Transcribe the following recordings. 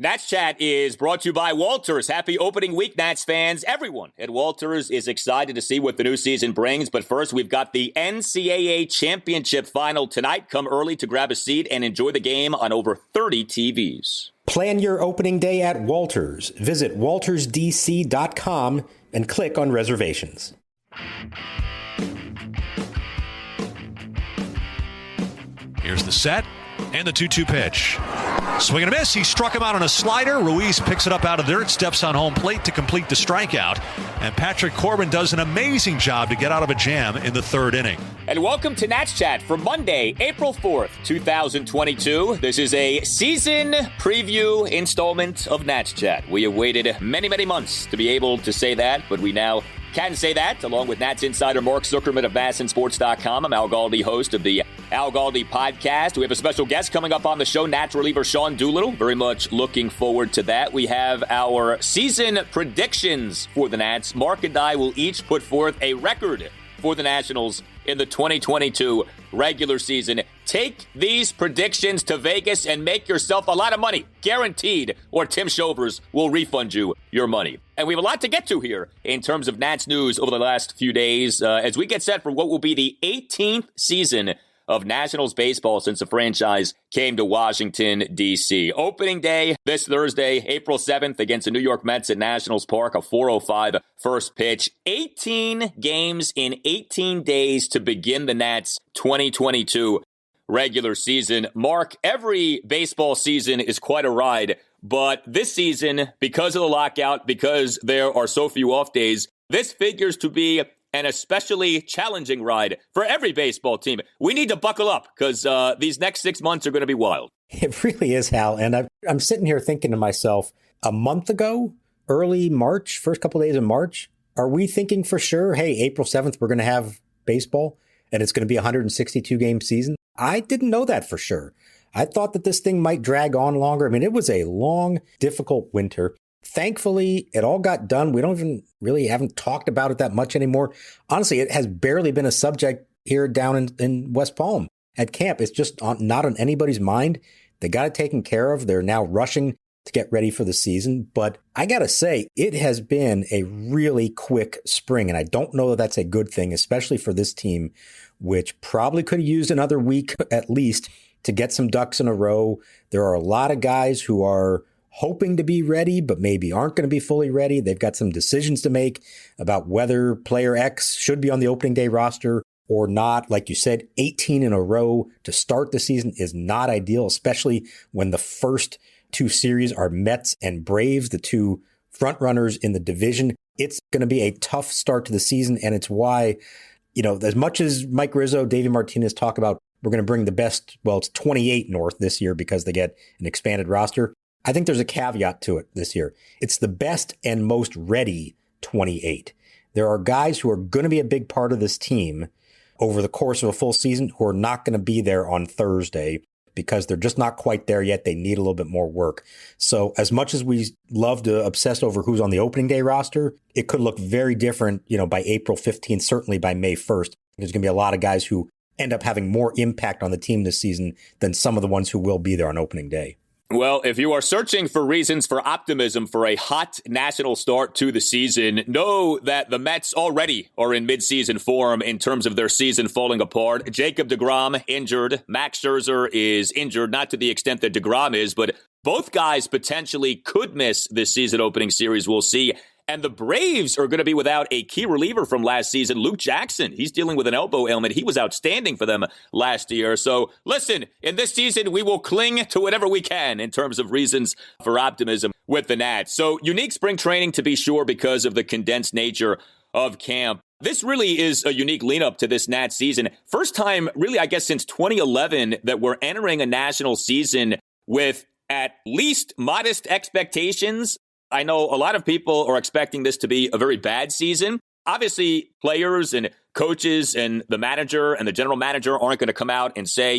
Nats Chat is brought to you by Walters. Happy opening week, Nats fans. Everyone at Walters is excited to see what the new season brings. But first, we've got the NCAA Championship Final tonight. Come early to grab a seat and enjoy the game on over 30 TVs. Plan your opening day at Walters. Visit waltersdc.com and click on reservations. Here's the set and the 2-2 pitch. Swing and a miss. He struck him out on a slider. Ruiz picks it up out of dirt, steps on home plate to complete the strikeout. And Patrick Corbin does an amazing job to get out of a jam in the third inning. And welcome to Nats Chat for Monday, April 4th, 2022. This is a season preview installment of Nats Chat. We have waited many, many months to be able to say that, but we now can say that, along with Nats insider Mark Zuckerman of NatsInSports.com. I'm Al Galdi, host of the Al Galdi podcast. We have a special guest coming up on the show, Nats reliever Sean Doolittle. Very much looking forward to that. We have our season predictions for the Nats. Mark and I will each put forth a record for the Nationals in the 2022 regular season. Take these predictions to Vegas and make yourself a lot of money, guaranteed, or Tim Shovers will refund you your money. And we have a lot to get to here in terms of Nats news over the last few days as we get set for what will be the 18th season of Nationals baseball since the franchise came to Washington, D.C. Opening day this Thursday, April 7th, against the New York Mets at Nationals Park, a 4:05 first pitch. 18 games in 18 days to begin the Nats 2022 regular season. Mark, every baseball season is quite a ride, but this season, because of the lockout, because there are so few off days, this figures to be an especially challenging ride for every baseball team. We need to buckle up because these next 6 months are going to be wild. It really is, Hal. And I'm sitting here thinking to myself, a month ago, early March, first couple of days of March, are we thinking for sure, hey, April 7th, we're going to have baseball and it's going to be a 162-game season? I didn't know that for sure. I thought that this thing might drag on longer. I mean, it was a long, difficult winter. Thankfully, it all got done. We don't even really haven't talked about it that much anymore. Honestly, it has barely been a subject here down in West Palm at camp. It's just not on anybody's mind. They got it taken care of. They're now rushing to get ready for the season. But I got to say, it has been a really quick spring. And I don't know that that's a good thing, especially for this team, which probably could have used another week at least to get some ducks in a row. There are a lot of guys who are hoping to be ready, but maybe aren't going to be fully ready. They've got some decisions to make about whether player X should be on the opening day roster or not. Like you said, 18 in a row to start the season is not ideal, especially when the first two series are Mets and Braves, the two front runners in the division. It's going to be a tough start to the season. And it's why, as much as Mike Rizzo, Davey Martinez talk about we're going to bring the best, well, it's 28 North this year because they get an expanded roster. I think there's a caveat to it this year. It's the best and most ready 28. There are guys who are going to be a big part of this team over the course of a full season who are not going to be there on Thursday because they're just not quite there yet. They need a little bit more work. So as much as we love to obsess over who's on the opening day roster, it could look very different, by April 15th, certainly by May 1st. There's going to be a lot of guys who end up having more impact on the team this season than some of the ones who will be there on opening day. Well, if you are searching for reasons for optimism for a hot national start to the season, know that the Mets already are in midseason form in terms of their season falling apart. Jacob deGrom injured. Max Scherzer is injured, not to the extent that deGrom is, but both guys potentially could miss this season opening series. We'll see. And the Braves are going to be without a key reliever from last season, Luke Jackson. He's dealing with an elbow ailment. He was outstanding for them last year. So listen, in this season, we will cling to whatever we can in terms of reasons for optimism with the Nats. So unique spring training to be sure because of the condensed nature of camp. This really is a unique lead-up to this Nats season. First time, really, I guess, since 2011 that we're entering a national season with at least modest expectations. I know a lot of people are expecting this to be a very bad season. Obviously, players and coaches and the manager and the general manager aren't going to come out and say,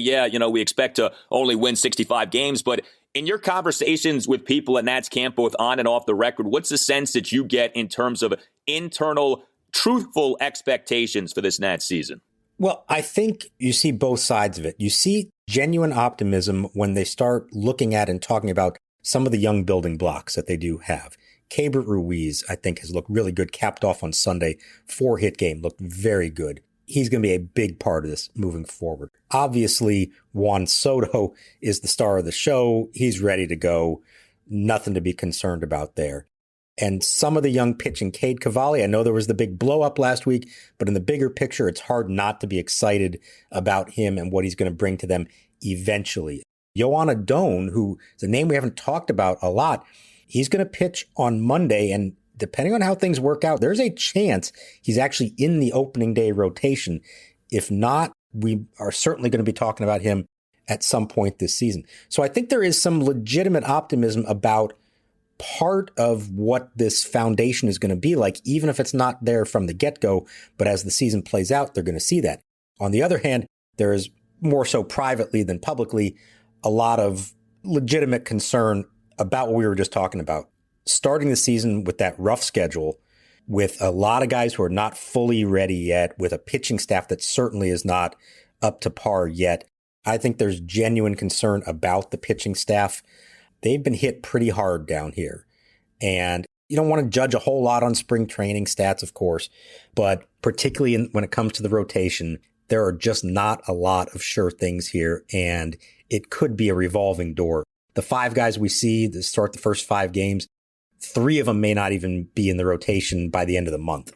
we expect to only win 65 games. But in your conversations with people at Nats camp, both on and off the record, what's the sense that you get in terms of internal, truthful expectations for this Nats season? Well, I think you see both sides of it. You see genuine optimism when they start looking at and talking about some of the young building blocks that they do have. Keibert Ruiz, I think, has looked really good, capped off on Sunday. 4-hit game, looked very good. He's going to be a big part of this moving forward. Obviously, Juan Soto is the star of the show. He's ready to go. Nothing to be concerned about there. And some of the young pitching, Cade Cavalli, I know there was the big blow up last week, but in the bigger picture, it's hard not to be excited about him and what he's going to bring to them eventually. Joan Adon, who is a name we haven't talked about a lot, he's going to pitch on Monday, and depending on how things work out, there's a chance he's actually in the opening day rotation. If not, we are certainly going to be talking about him at some point this season. So I think there is some legitimate optimism about part of what this foundation is going to be like, even if it's not there from the get-go, but as the season plays out, they're going to see that. On the other hand, there is more so privately than publicly a lot of legitimate concern about what we were just talking about. Starting the season with that rough schedule, with a lot of guys who are not fully ready yet, with a pitching staff that certainly is not up to par yet, I think there's genuine concern about the pitching staff. They've been hit pretty hard down here. And you don't want to judge a whole lot on spring training stats, of course, but particularly when it comes to the rotation, there are just not a lot of sure things here, and it could be a revolving door. The 5 guys we see that start the first 5 games, 3 of them may not even be in the rotation by the end of the month.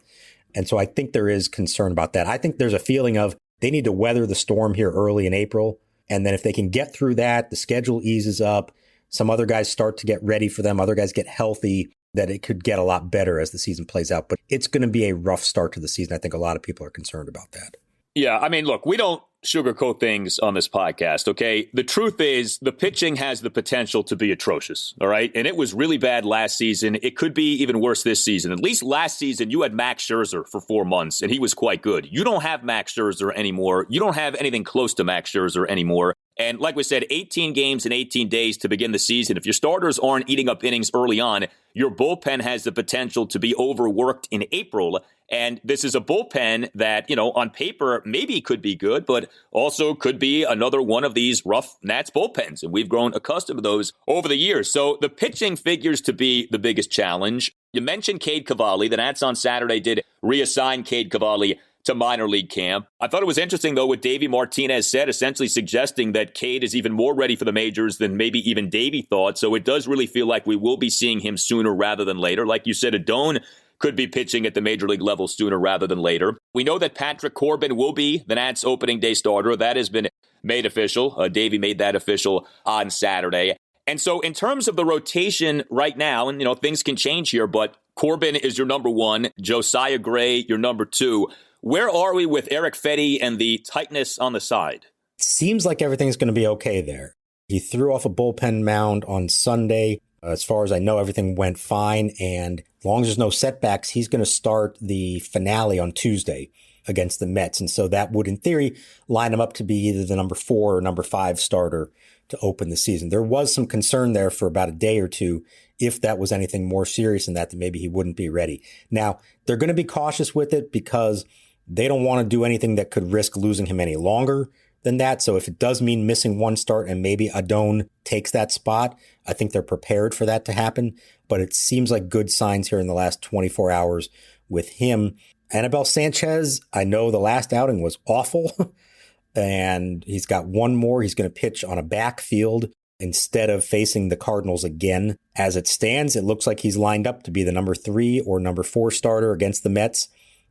And so I think there is concern about that. I think there's a feeling of they need to weather the storm here early in April. And then if they can get through that, the schedule eases up, some other guys start to get ready for them, other guys get healthy, that it could get a lot better as the season plays out. But it's going to be a rough start to the season. I think a lot of people are concerned about that. Yeah, I mean, look, we don't sugarcoat things on this podcast, okay? The truth is the pitching has the potential to be atrocious, all right? And it was really bad last season. It could be even worse this season. At least last season, you had Max Scherzer for 4 months, and he was quite good. You don't have Max Scherzer anymore. You don't have anything close to Max Scherzer anymore. And like we said, 18 games in 18 days to begin the season. If your starters aren't eating up innings early on, your bullpen has the potential to be overworked in April. And this is a bullpen that, on paper, maybe could be good, but also could be another one of these rough Nats bullpens. And we've grown accustomed to those over the years. So the pitching figures to be the biggest challenge. You mentioned Cade Cavalli. The Nats on Saturday did reassign Cade Cavalli to minor league camp. I thought it was interesting, though, what Davey Martinez said, essentially suggesting that Cade is even more ready for the majors than maybe even Davey thought. So it does really feel like we will be seeing him sooner rather than later. Like you said, Adon could be pitching at the major league level sooner rather than later. We know that Patrick Corbin will be the Nats opening day starter. That has been made official. Davey made that official on Saturday. And so in terms of the rotation right now, and things can change here, but Corbin is your number 1, Josiah Gray your number 2. Where are we with Eric Fedde and the tightness on the side? Seems like everything's going to be okay there. He threw off a bullpen mound on Sunday. As far as I know, everything went fine. And as long as there's no setbacks, he's going to start the finale on Tuesday against the Mets. And so that would, in theory, line him up to be either the number 4 or number 5 starter to open the season. There was some concern there for about a day or two if that was anything more serious than that, then maybe he wouldn't be ready. Now, they're going to be cautious with it because they don't want to do anything that could risk losing him any longer than that. So if it does mean missing one start and maybe Adon takes that spot, I think they're prepared for that to happen. But it seems like good signs here in the last 24 hours with him. Anibal Sanchez, I know the last outing was awful. And he's got one more. He's going to pitch on a backfield instead of facing the Cardinals again. As it stands, it looks like he's lined up to be the number 3 or number 4 starter against the Mets.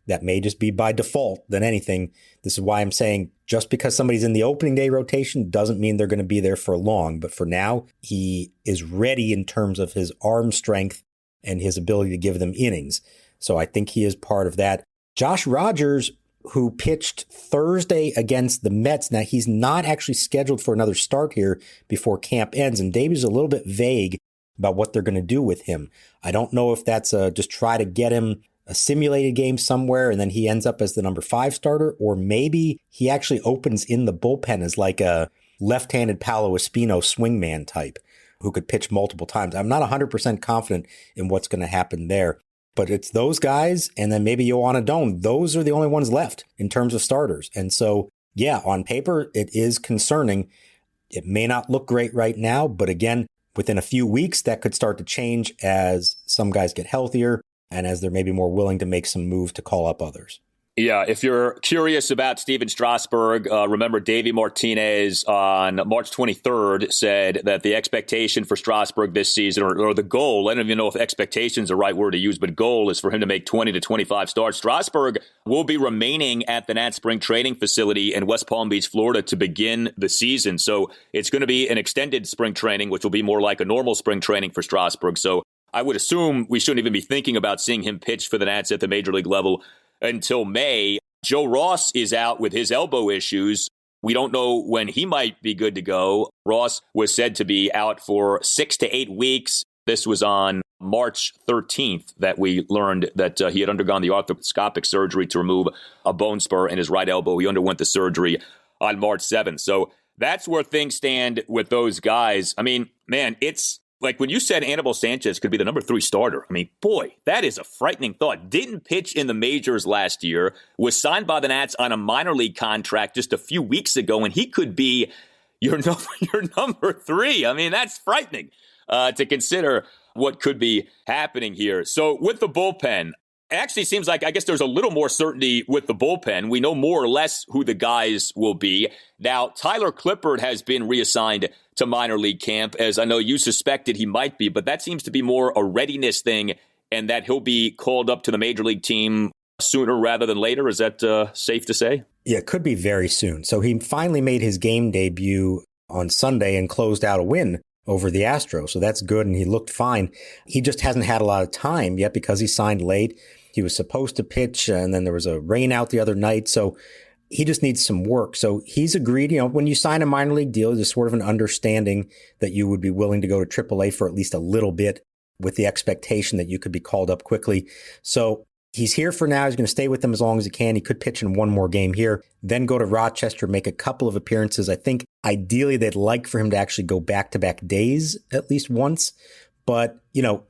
That may just be by default than anything. This is why I'm saying just because somebody's in the opening day rotation doesn't mean they're going to be there for long. But for now, he is ready in terms of his arm strength and his ability to give them innings. So I think he is part of that. Josh Rogers, who pitched Thursday against the Mets. Now, he's not actually scheduled for another start here before camp ends. And Davey's a little bit vague about what they're going to do with him. I don't know if that's just try to get him a simulated game somewhere and then he ends up as the number 5 starter, or maybe he actually opens in the bullpen as like a left-handed Paolo Espino swingman type who could pitch multiple times. I'm not 100% confident in what's going to happen there, but it's those guys and then maybe Joan Adon. Those are the only ones left in terms of starters. And so, yeah, on paper, it is concerning. It may not look great right now, but again, within a few weeks, that could start to change as some guys get healthier and as they're maybe more willing to make some moves to call up others. Yeah, if you're curious about Steven Strasburg, remember Davey Martinez on March 23rd said that the expectation for Strasburg this season, or the goal, I don't even know if expectation is the right word to use, but goal is for him to make 20 to 25 starts. Strasburg will be remaining at the Nats spring training facility in West Palm Beach, Florida to begin the season. So it's going to be an extended spring training, which will be more like a normal spring training for Strasburg. So I would assume we shouldn't even be thinking about seeing him pitch for the Nats at the major league level until May. Joe Ross is out with his elbow issues. We don't know when he might be good to go. Ross was said to be out for 6 to 8 weeks. This was on March 13th that we learned that he had undergone the arthroscopic surgery to remove a bone spur in his right elbow. He underwent the surgery on March 7th. So that's where things stand with those guys. I mean, man, it's like when you said Anibal Sanchez could be the number 3 starter. I mean, boy, that is a frightening thought. Didn't pitch in the majors last year, was signed by the Nats on a minor league contract just a few weeks ago, and he could be your number 3. I mean, that's frightening to consider what could be happening here. So with the bullpen, it actually seems like, I guess there's a little more certainty with the bullpen. We know more or less who the guys will be. Now, Tyler Clippard has been reassigned to minor league camp, as I know you suspected he might be, but that seems to be more a readiness thing and that he'll be called up to the major league team sooner rather than later. Is that safe to say? Yeah, it could be very soon. So he finally made his game debut on Sunday and closed out a win over the Astros. So that's good, and he looked fine. He just hasn't had a lot of time yet because he signed late. He was supposed to pitch, and then there was a rain out the other night. So he just needs some work. So he's agreed, when you sign a minor league deal, there's sort of an understanding that you would be willing to go to AAA for at least a little bit with the expectation that you could be called up quickly. So he's here for now. He's going to stay with them as long as he can. He could pitch in one more game here, then go to Rochester, make a couple of appearances. I think ideally they'd like for him to actually go back-to-back days at least once. But,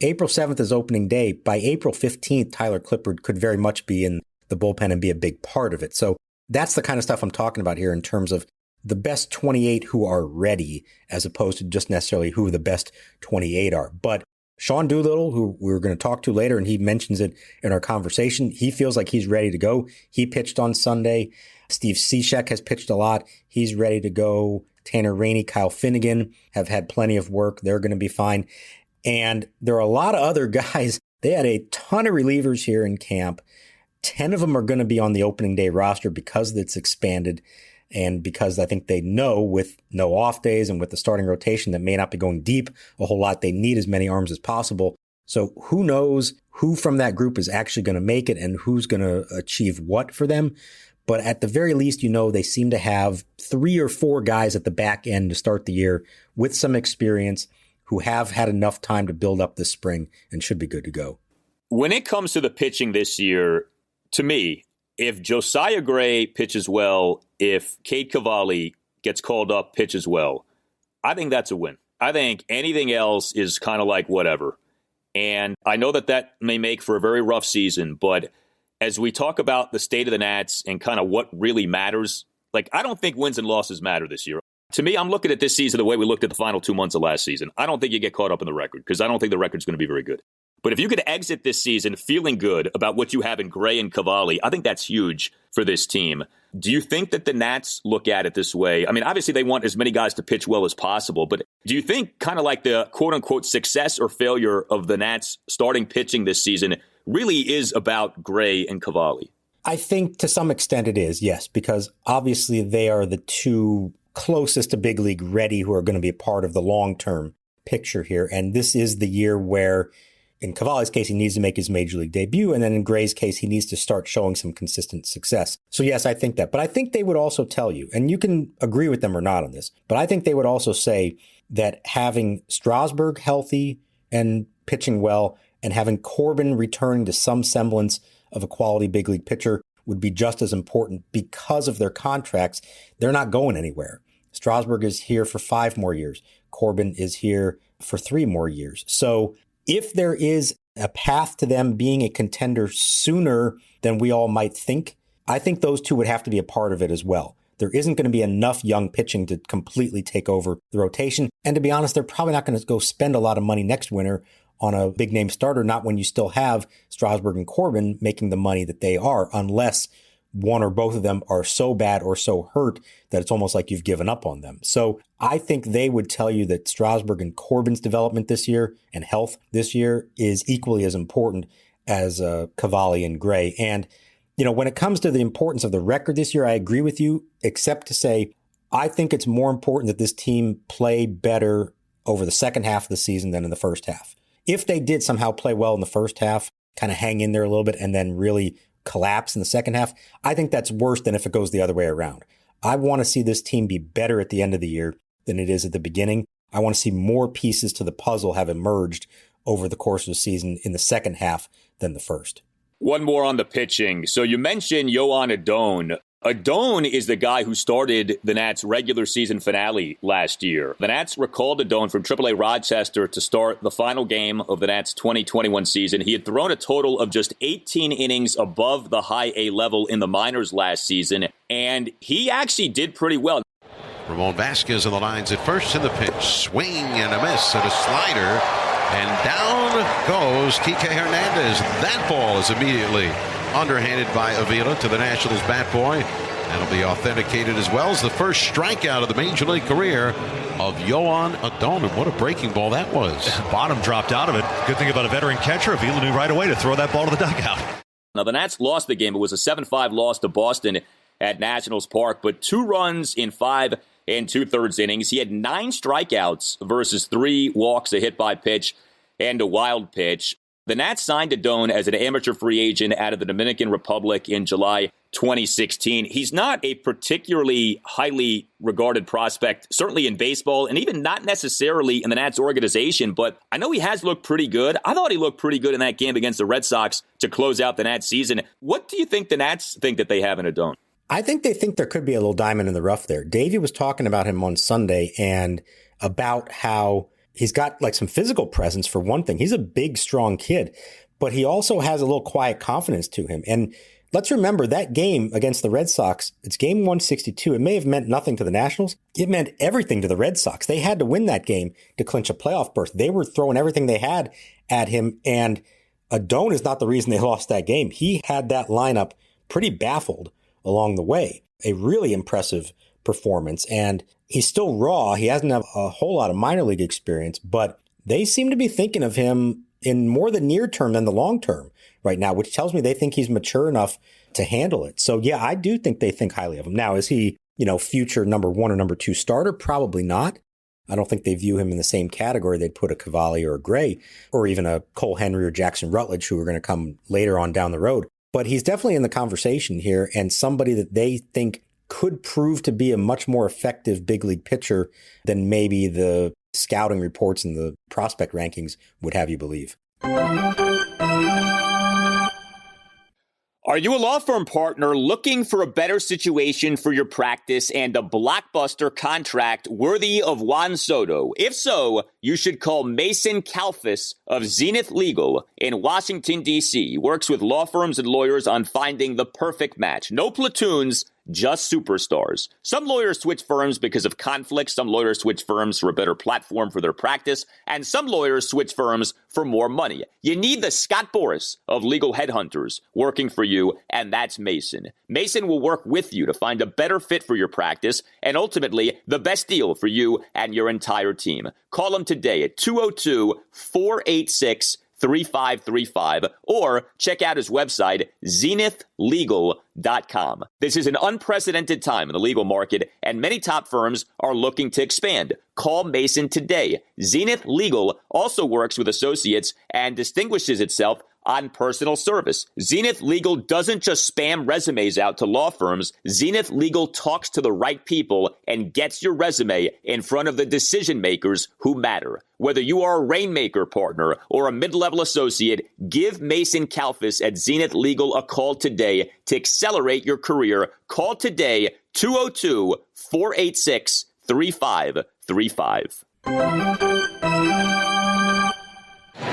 April 7th is opening day. By April 15th, Tyler Clippard could very much be in the bullpen and be a big part of it. So that's the kind of stuff I'm talking about here in terms of the best 28 who are ready, as opposed to just necessarily who the best 28 are. But Sean Doolittle, who we're going to talk to later, and he mentions it in our conversation, he feels like he's ready to go. He pitched on Sunday. Steve Cishek has pitched a lot. He's ready to go. Tanner Rainey, Kyle Finnegan have had plenty of work. They're going to be fine. And there are a lot of other guys. They had a ton of relievers here in camp. 10 of them are going to be on the opening day roster because it's expanded and because I think they know with no off days and with the starting rotation that may not be going deep a whole lot, they need as many arms as possible. So who knows who from that group is actually going to make it and who's going to achieve what for them. But at the very least, they seem to have 3 or 4 guys at the back end to start the year with some experience who have had enough time to build up this spring and should be good to go. When it comes to the pitching this year, to me, if Josiah Gray pitches well, if Cade Cavalli gets called up, pitches well, I think that's a win. I think anything else is kind of like whatever. And I know that may make for a very rough season, but as we talk about the state of the Nats and kind of what really matters, I don't think wins and losses matter this year. To me, I'm looking at this season the way we looked at the final 2 months of last season. I don't think you get caught up in the record because I don't think the record's going to be very good. But if you could exit this season feeling good about what you have in Gray and Cavalli, I think that's huge for this team. Do you think that the Nats look at it this way? I mean, obviously they want as many guys to pitch well as possible, but do you think kind of like the quote-unquote success or failure of the Nats starting pitching this season really is about Gray and Cavalli? I think to some extent it is, yes, because obviously they are the 2 closest to big league ready who are going to be a part of the long-term picture here. And this is the year where in Cavalli's case, he needs to make his major league debut. And then in Gray's case, he needs to start showing some consistent success. So yes, I think that. But I think they would also tell you, and you can agree with them or not on this, but I think they would also say that having Strasburg healthy and pitching well and having Corbin returning to some semblance of a quality big league pitcher would be just as important because of their contracts. They're not going anywhere. Strasburg is here for 5 more years. Corbin is here for 3 more years. So if there is a path to them being a contender sooner than we all might think, I think those 2 would have to be a part of it as well. there isn't going to be enough young pitching to completely take over the rotation. And to be honest, they're probably not going to go spend a lot of money next winter on a big name starter, not when you still have Strasburg and Corbin making the money that they are, unless one or both of them are so bad or so hurt that it's almost like you've given up on them. So I think they would tell you that Strasburg and Corbin's development this year and health this year is equally as important as Cavalli and Gray. And, when it comes to the importance of the record this year, I agree with you, except to say, I think it's more important that this team play better over the second half of the season than in the first half. If they did somehow play well in the first half, kind of hang in there a little bit, and then really collapse in the second half, I think that's worse than if it goes the other way around. I want to see this team be better at the end of the year than it is at the beginning. I want to see more pieces to the puzzle have emerged over the course of the season in the second half than the first. One more on the pitching. So you mentioned Joan Adon. Adon is the guy who started the Nats' regular season finale last year. The Nats recalled Adon from AAA Rochester to start the final game of the Nats' 2021 season. He had thrown a total of just 18 innings above the high A level in the minors last season, and he actually did pretty well. Ramon Vasquez on the lines at first in the pitch. Swing and a miss at a slider, and down goes Kike Hernandez. That ball is immediately underhanded by Avila to the Nationals bat boy. That'll be authenticated as well as the first strikeout of the Major League career of Joan Adon. And what a breaking ball that was. Bottom dropped out of it. Good thing about a veteran catcher, Avila knew right away to throw that ball to the dugout. Now, the Nats lost the game. It was a 7-5 loss to Boston at Nationals Park, but 2 runs in 5 2/3 innings. He had 9 strikeouts versus 3 walks, a hit by pitch, and a wild pitch. The Nats signed Adon as an amateur free agent out of the Dominican Republic in July 2016. He's not a particularly highly regarded prospect, certainly in baseball, and even not necessarily in the Nats organization, but I know he has looked pretty good. I thought he looked pretty good in that game against the Red Sox to close out the Nats season. What do you think the Nats think that they have in Adon? I think they think there could be a little diamond in the rough there. Davey was talking about him on Sunday and about how he's got like some physical presence for one thing. He's a big, strong kid, but he also has a little quiet confidence to him. And let's remember that game against the Red Sox, it's game 162. It may have meant nothing to the Nationals. It meant everything to the Red Sox. They had to win that game to clinch a playoff berth. They were throwing everything they had at him. And Adon is not the reason they lost that game. He had that lineup pretty baffled along the way. A really impressive performance. And he's still raw. He hasn't had a whole lot of minor league experience, but they seem to be thinking of him in more the near term than the long term right now, which tells me they think he's mature enough to handle it. So yeah, I do think they think highly of him. Now, is he, future number 1 or number 2 starter? Probably not. I don't think they view him in the same category they'd put a Cavalli or a Gray or even a Cole Henry or Jackson Rutledge, who are going to come later on down the road. But he's definitely in the conversation here and somebody that they think could prove to be a much more effective big league pitcher than maybe the scouting reports and the prospect rankings would have you believe. Are you a law firm partner looking for a better situation for your practice and a blockbuster contract worthy of Juan Soto? If so, you should call Mason Kalfas of Zenith Legal in Washington, D.C. He works with law firms and lawyers on finding the perfect match. No platoons, just superstars. Some lawyers switch firms because of conflict. Some lawyers switch firms for a better platform for their practice. And some lawyers switch firms for more money. You need the Scott Boras of legal headhunters working for you, and that's Mason. Mason will work with you to find a better fit for your practice and ultimately the best deal for you and your entire team. Call him today at 202-486-3535 or check out his website, zenithlegal.com. This is an unprecedented time in the legal market, and many top firms are looking to expand. Call Mason today. Zenith Legal also works with associates and distinguishes itself on personal service. Zenith Legal doesn't just spam resumes out to law firms. Zenith Legal talks to the right people and gets your resume in front of the decision makers who matter. Whether you are a Rainmaker partner or a mid-level associate, give Mason Kalfas at Zenith Legal a call today to accelerate your career. Call today, 202-486-3535.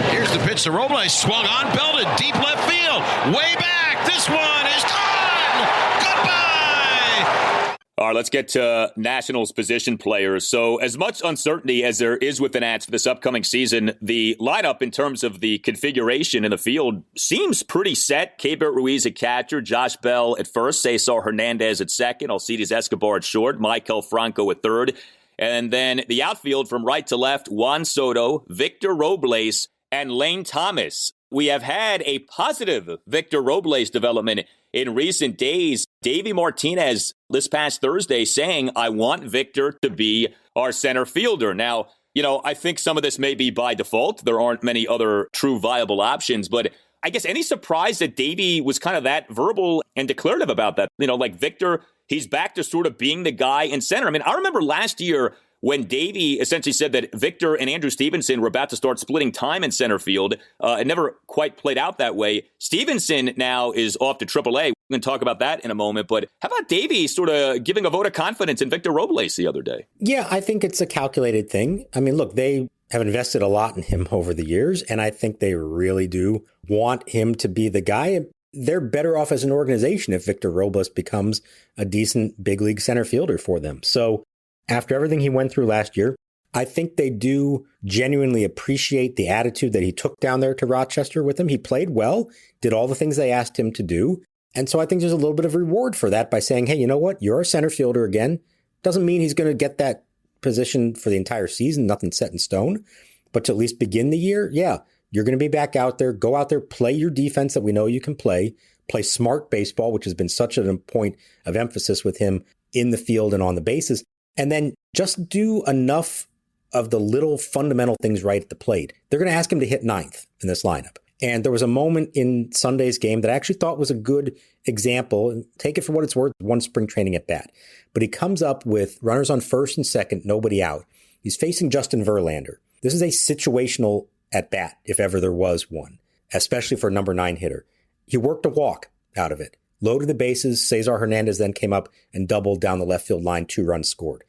Here's the pitch to Robles. Swung on, belted, deep left field. Way back. This one is gone. Goodbye. All right, let's get to Nationals position players. So as much uncertainty as there is with the Nats for this upcoming season, the lineup in terms of the configuration in the field seems pretty set. Keibert Ruiz at catcher, Josh Bell at first, Cesar Hernandez at second, Alcides Escobar at short, Maikel Franco at third. And then the outfield from right to left, Juan Soto, Victor Robles, and Lane Thomas. We have had a positive Victor Robles development in recent days. Davey Martinez this past Thursday saying, I want Victor to be our center fielder. Now, I think some of this may be by default. There aren't many other true viable options, but I guess any surprise that Davey was kind of that verbal and declarative about that? Like Victor, he's back to sort of being the guy in center. I mean, I remember last year when Davey essentially said that Victor and Andrew Stevenson were about to start splitting time in center field. It never quite played out that way. Stevenson now is off to AAA. We're going to talk about that in a moment. But how about Davey sort of giving a vote of confidence in Victor Robles the other day? Yeah, I think it's a calculated thing. I mean, look, they have invested a lot in him over the years, and I think they really do want him to be the guy. They're better off as an organization if Victor Robles becomes a decent big league center fielder for them. So after everything he went through last year, I think they do genuinely appreciate the attitude that he took down there to Rochester with him. He played well, did all the things they asked him to do. And so I think there's a little bit of reward for that by saying, hey, you know what? You're a center fielder again. Doesn't mean he's going to get that position for the entire season. Nothing's set in stone. But to at least begin the year, yeah, you're going to be back out there. Go out there, play your defense that we know you can play smart baseball, which has been such a point of emphasis with him in the field and on the bases. And then just do enough of the little fundamental things right at the plate. They're going to ask him to hit ninth in this lineup. And there was a moment in Sunday's game that I actually thought was a good example. And take it for what it's worth, one spring training at bat. But he comes up with runners on first and second, nobody out. He's facing Justin Verlander. This is a situational at bat, if ever there was one, especially for a number 9 hitter. He worked a walk out of it. Loaded the bases. Cesar Hernandez then came up and doubled down the left field line, 2 runs scored.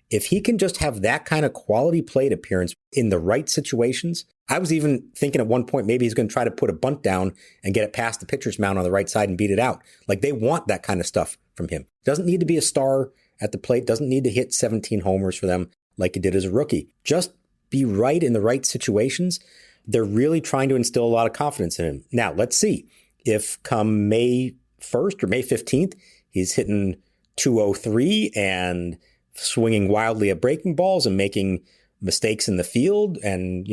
If he can just have that kind of quality plate appearance in the right situations, I was even thinking at one point maybe he's going to try to put a bunt down and get it past the pitcher's mound on the right side and beat it out. Like they want that kind of stuff from him. Doesn't need to be a star at the plate. Doesn't need to hit 17 homers for them like he did as a rookie. Just be right in the right situations. They're really trying to instill a lot of confidence in him. Now, let's see if come May 1st or May 15th, he's hitting 203 and swinging wildly at breaking balls and making mistakes in the field and,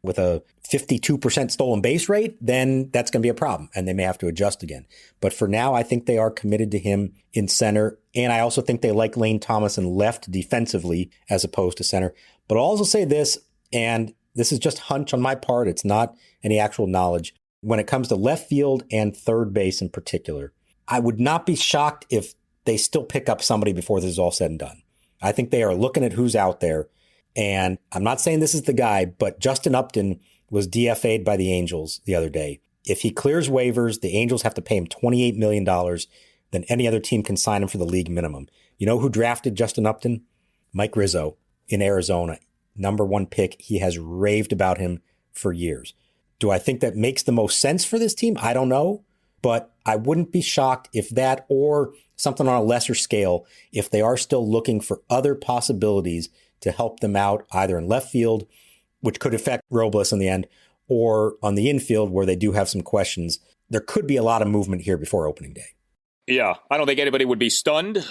with a 52% stolen base rate, then that's going to be a problem and they may have to adjust again. But for now, I think they are committed to him in center. And I also think they like Lane Thomas in left defensively as opposed to center. But I'll also say this, and this is just hunch on my part. It's not any actual knowledge. When it comes to left field and third base in particular, I would not be shocked if they still pick up somebody before this is all said and done. I think they are looking at who's out there. And I'm not saying this is the guy, but Justin Upton was DFA'd by the Angels the other day. If he clears waivers, the Angels have to pay him $28 million. Then any other team can sign him for the league minimum. You know who drafted Justin Upton? Mike Rizzo in Arizona. Number 1 pick. He has raved about him for years. Do I think that makes the most sense for this team? I don't know. But I wouldn't be shocked if that or something on a lesser scale, if they are still looking for other possibilities to help them out, either in left field, which could affect Robles in the end, or on the infield where they do have some questions. There could be a lot of movement here before opening day. Yeah, I don't think anybody would be stunned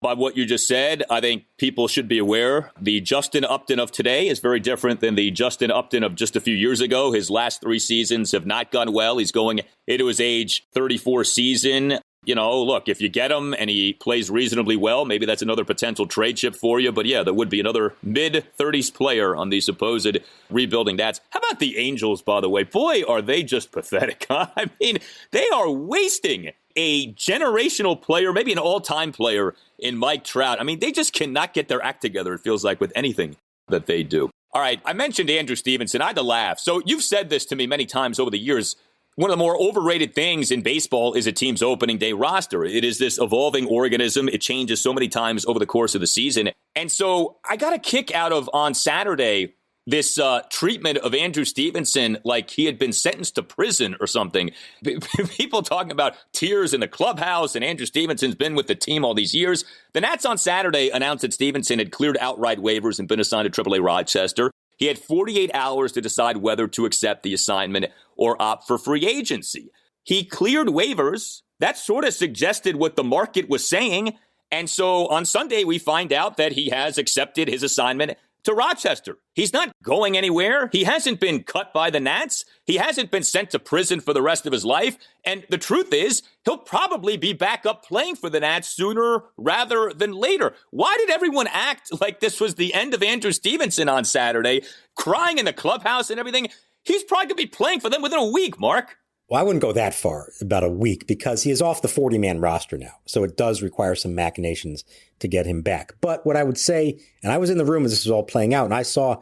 by what you just said. I think people should be aware the Justin Upton of today is very different than the Justin Upton of just a few years ago. His last 3 seasons have not gone well. He's going into his age 34 season. Look, if you get him and he plays reasonably well, maybe that's another potential trade chip for you. But yeah, there would be another mid-30s player on the supposed rebuilding Nats. How about the Angels, by the way? Boy, are they just pathetic. Huh? I mean, they are wasting a generational player, maybe an all-time player in Mike Trout. I mean, they just cannot get their act together, it feels like, with anything that they do. All right, I mentioned Andrew Stevenson. I had to laugh. So you've said this to me many times over the years. One of the more overrated things in baseball is a team's opening day roster. It is this evolving organism. It changes so many times over the course of the season. And so I got a kick out of on Saturday this treatment of Andrew Stevenson like he had been sentenced to prison or something. People talking about tears in the clubhouse, and Andrew Stevenson's been with the team all these years. The Nats on Saturday announced that Stevenson had cleared outright waivers and been assigned to AAA Rochester. He had 48 hours to decide whether to accept the assignment or opt for free agency. He cleared waivers. That sort of suggested what the market was saying. And so on Sunday, we find out that he has accepted his assignment to Rochester. He's not going anywhere. He hasn't been cut by the Nats. He hasn't been sent to prison for the rest of his life. And the truth is, he'll probably be back up playing for the Nats sooner rather than later. Why did everyone act like this was the end of Andrew Stevenson on Saturday, crying in the clubhouse and everything? He's probably going to be playing for them within a week, Mark. Well, I wouldn't go that far, about a week, because he is off the 40-man roster now. So it does require some machinations to get him back. But what I would say, and I was in the room as this was all playing out, and I saw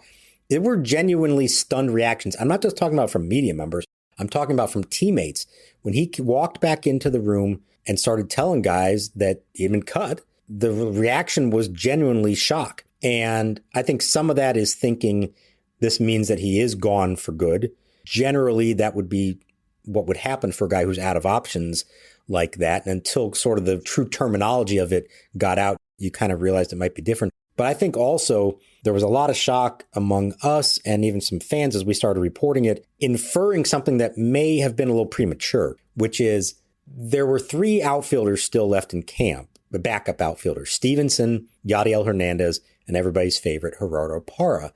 there were genuinely stunned reactions. I'm not just talking about from media members. I'm talking about from teammates. When he walked back into the room and started telling guys that he'd been cut, the reaction was genuinely shock. And I think some of that is thinking this means that he is gone for good. Generally, that would be what would happen for a guy who's out of options like that. And until sort of the true terminology of it got out, you kind of realized it might be different. But I think also there was a lot of shock among us and even some fans as we started reporting it, inferring something that may have been a little premature, which is there were 3 outfielders still left in camp, the backup outfielders, Stevenson, Yadiel Hernandez, and everybody's favorite, Gerardo Parra.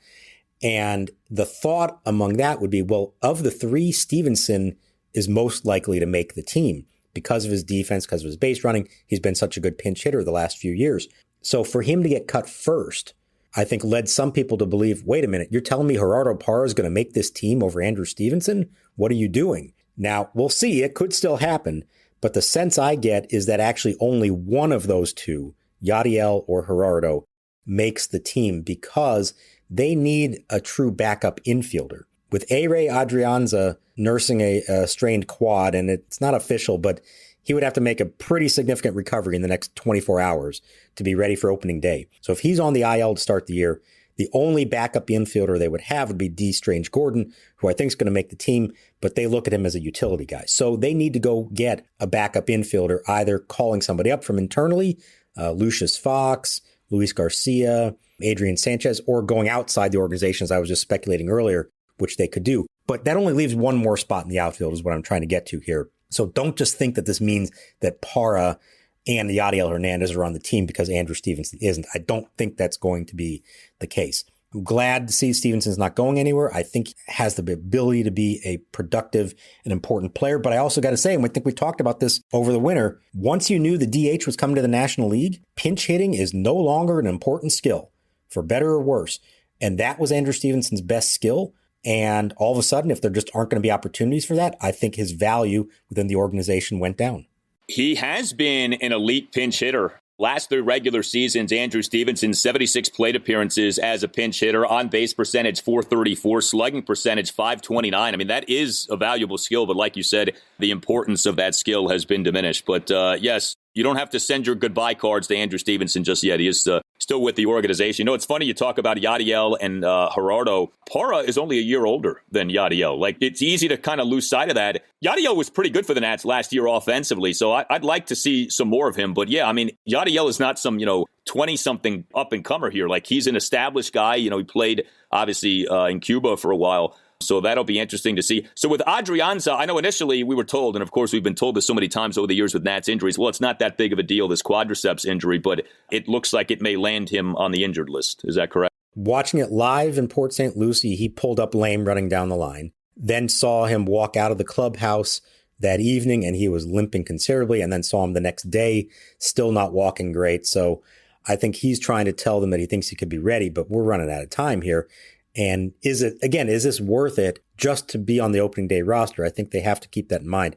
And the thought among that would be, well, of the 3, Stevenson is most likely to make the team because of his defense, because of his base running. He's been such a good pinch hitter the last few years. So for him to get cut first, I think led some people to believe, wait a minute, you're telling me Gerardo Parra is going to make this team over Andrew Stevenson? What are you doing? Now, we'll see. It could still happen. But the sense I get is that actually only one of those 2, Yadiel or Gerardo, makes the team because they need a true backup infielder. With A-Ray Adrianza nursing a strained quad, and it's not official, but he would have to make a pretty significant recovery in the next 24 hours to be ready for opening day. So if he's on the IL to start the year, the only backup infielder they would have would be D. Strange Gordon, who I think is going to make the team, but they look at him as a utility guy. So they need to go get a backup infielder, either calling somebody up from internally, Lucius Fox, Luis Garcia, Adrian Sanchez, or going outside the organization, as I was just speculating earlier, which they could do. But that only leaves one more spot in the outfield is what I'm trying to get to here. So don't just think that this means that Parra and Yadiel Hernandez are on the team because Andrew Stevenson isn't. I don't think that's going to be the case. I'm glad to see Stevenson's not going anywhere. I think he has the ability to be a productive and important player. But I also got to say, and I think we talked about this over the winter, once you knew the DH was coming to the National League, pinch hitting is no longer an important skill, for better or worse. And that was Andrew Stevenson's best skill. And all of a sudden, if there just aren't going to be opportunities for that, I think his value within the organization went down. He has been an elite pinch hitter. Last 3 regular seasons, Andrew Stevenson, 76 plate appearances as a pinch hitter, on-base percentage 434, slugging percentage 529. I mean, that is a valuable skill, but like you said, the importance of that skill has been diminished. But yes, you don't have to send your goodbye cards to Andrew Stevenson just yet. He is still with the organization. You know, it's funny you talk about Yadiel and Gerardo. Parra is only a year older than Yadiel. Like, it's easy to kind of lose sight of that. Yadiel was pretty good for the Nats last year offensively, so I'd like to see some more of him. But yeah, I mean, Yadiel is not some, 20-something up-and-comer here. Like, he's an established guy. He played, obviously, in Cuba for a while. So that'll be interesting to see. So with Adrianza, I know initially we were told, and of course we've been told this so many times over the years with Nats injuries, well, it's not that big of a deal, this quadriceps injury, but it looks like it may land him on the injured list. Is that correct? Watching it live in Port St. Lucie, he pulled up lame running down the line, then saw him walk out of the clubhouse that evening, and he was limping considerably, and then saw him the next day, still not walking great. So I think he's trying to tell them that he thinks he could be ready, but we're running out of time here. And is this worth it just to be on the opening day roster? I think they have to keep that in mind.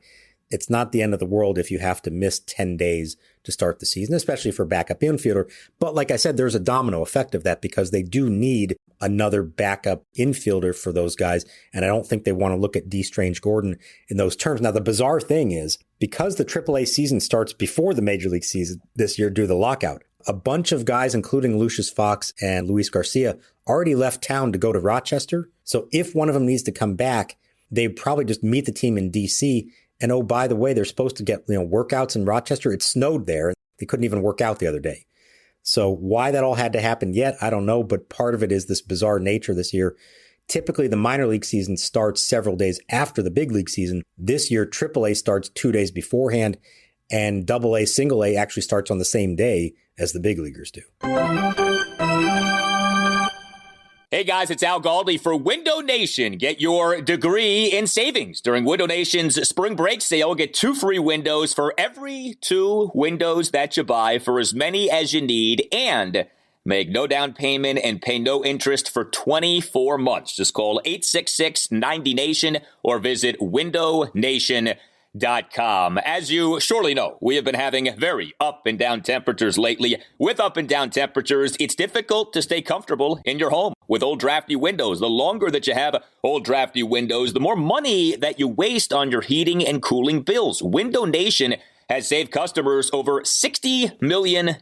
It's not the end of the world if you have to miss 10 days to start the season, especially for backup infielder. But like I said, there's a domino effect of that because they do need another backup infielder for those guys. And I don't think they want to look at D. Strange Gordon in those terms. Now, the bizarre thing is because the AAA season starts before the Major League season this year due to the lockout, a bunch of guys, including Lucius Fox and Luis Garcia, already left town to go to Rochester. So if one of them needs to come back, they'd probably just meet the team in D.C. And oh, by the way, they're supposed to get workouts in Rochester. It snowed there. They couldn't even work out the other day. So why that all had to happen yet, I don't know. But part of it is this bizarre nature this year. Typically, the minor league season starts several days after the big league season. This year, AAA starts 2 days beforehand, and AA, single A actually starts on the same day as the big leaguers do. Hey guys, it's Al Galdi for Window Nation. Get your degree in savings during Window Nation's spring break sale. Get 2 free windows for every 2 windows that you buy for as many as you need, and make no down payment and pay no interest for 24 months. Just call 866-90-NATION or visit windownation.com. As you surely know, we have been having very up and down temperatures lately. With up and down temperatures, it's difficult to stay comfortable in your home with old drafty windows. The longer that you have old drafty windows, the more money that you waste on your heating and cooling bills. Window Nation has saved customers over $60 million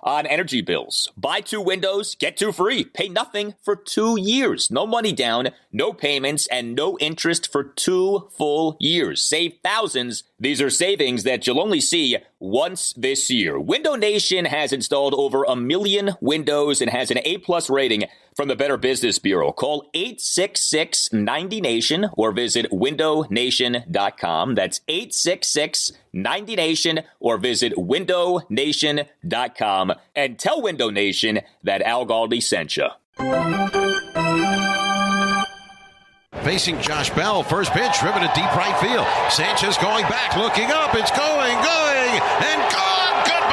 on energy bills. Buy 2 windows, get 2 free. Pay nothing for 2 years. No money down, no payments, and no interest for 2 full years. Save thousands. These are savings that you'll only see once this year. Window Nation has installed over 1 million windows and has an A+ rating from the Better Business Bureau. Call 866-90-NATION or visit windownation.com. That's 866-90-NATION or visit windownation.com. And tell Window Nation that Al Galdi sent you. Facing Josh Bell, first pitch, driven to deep right field. Sanchez going back, looking up, it's going, and gone! Goodbye!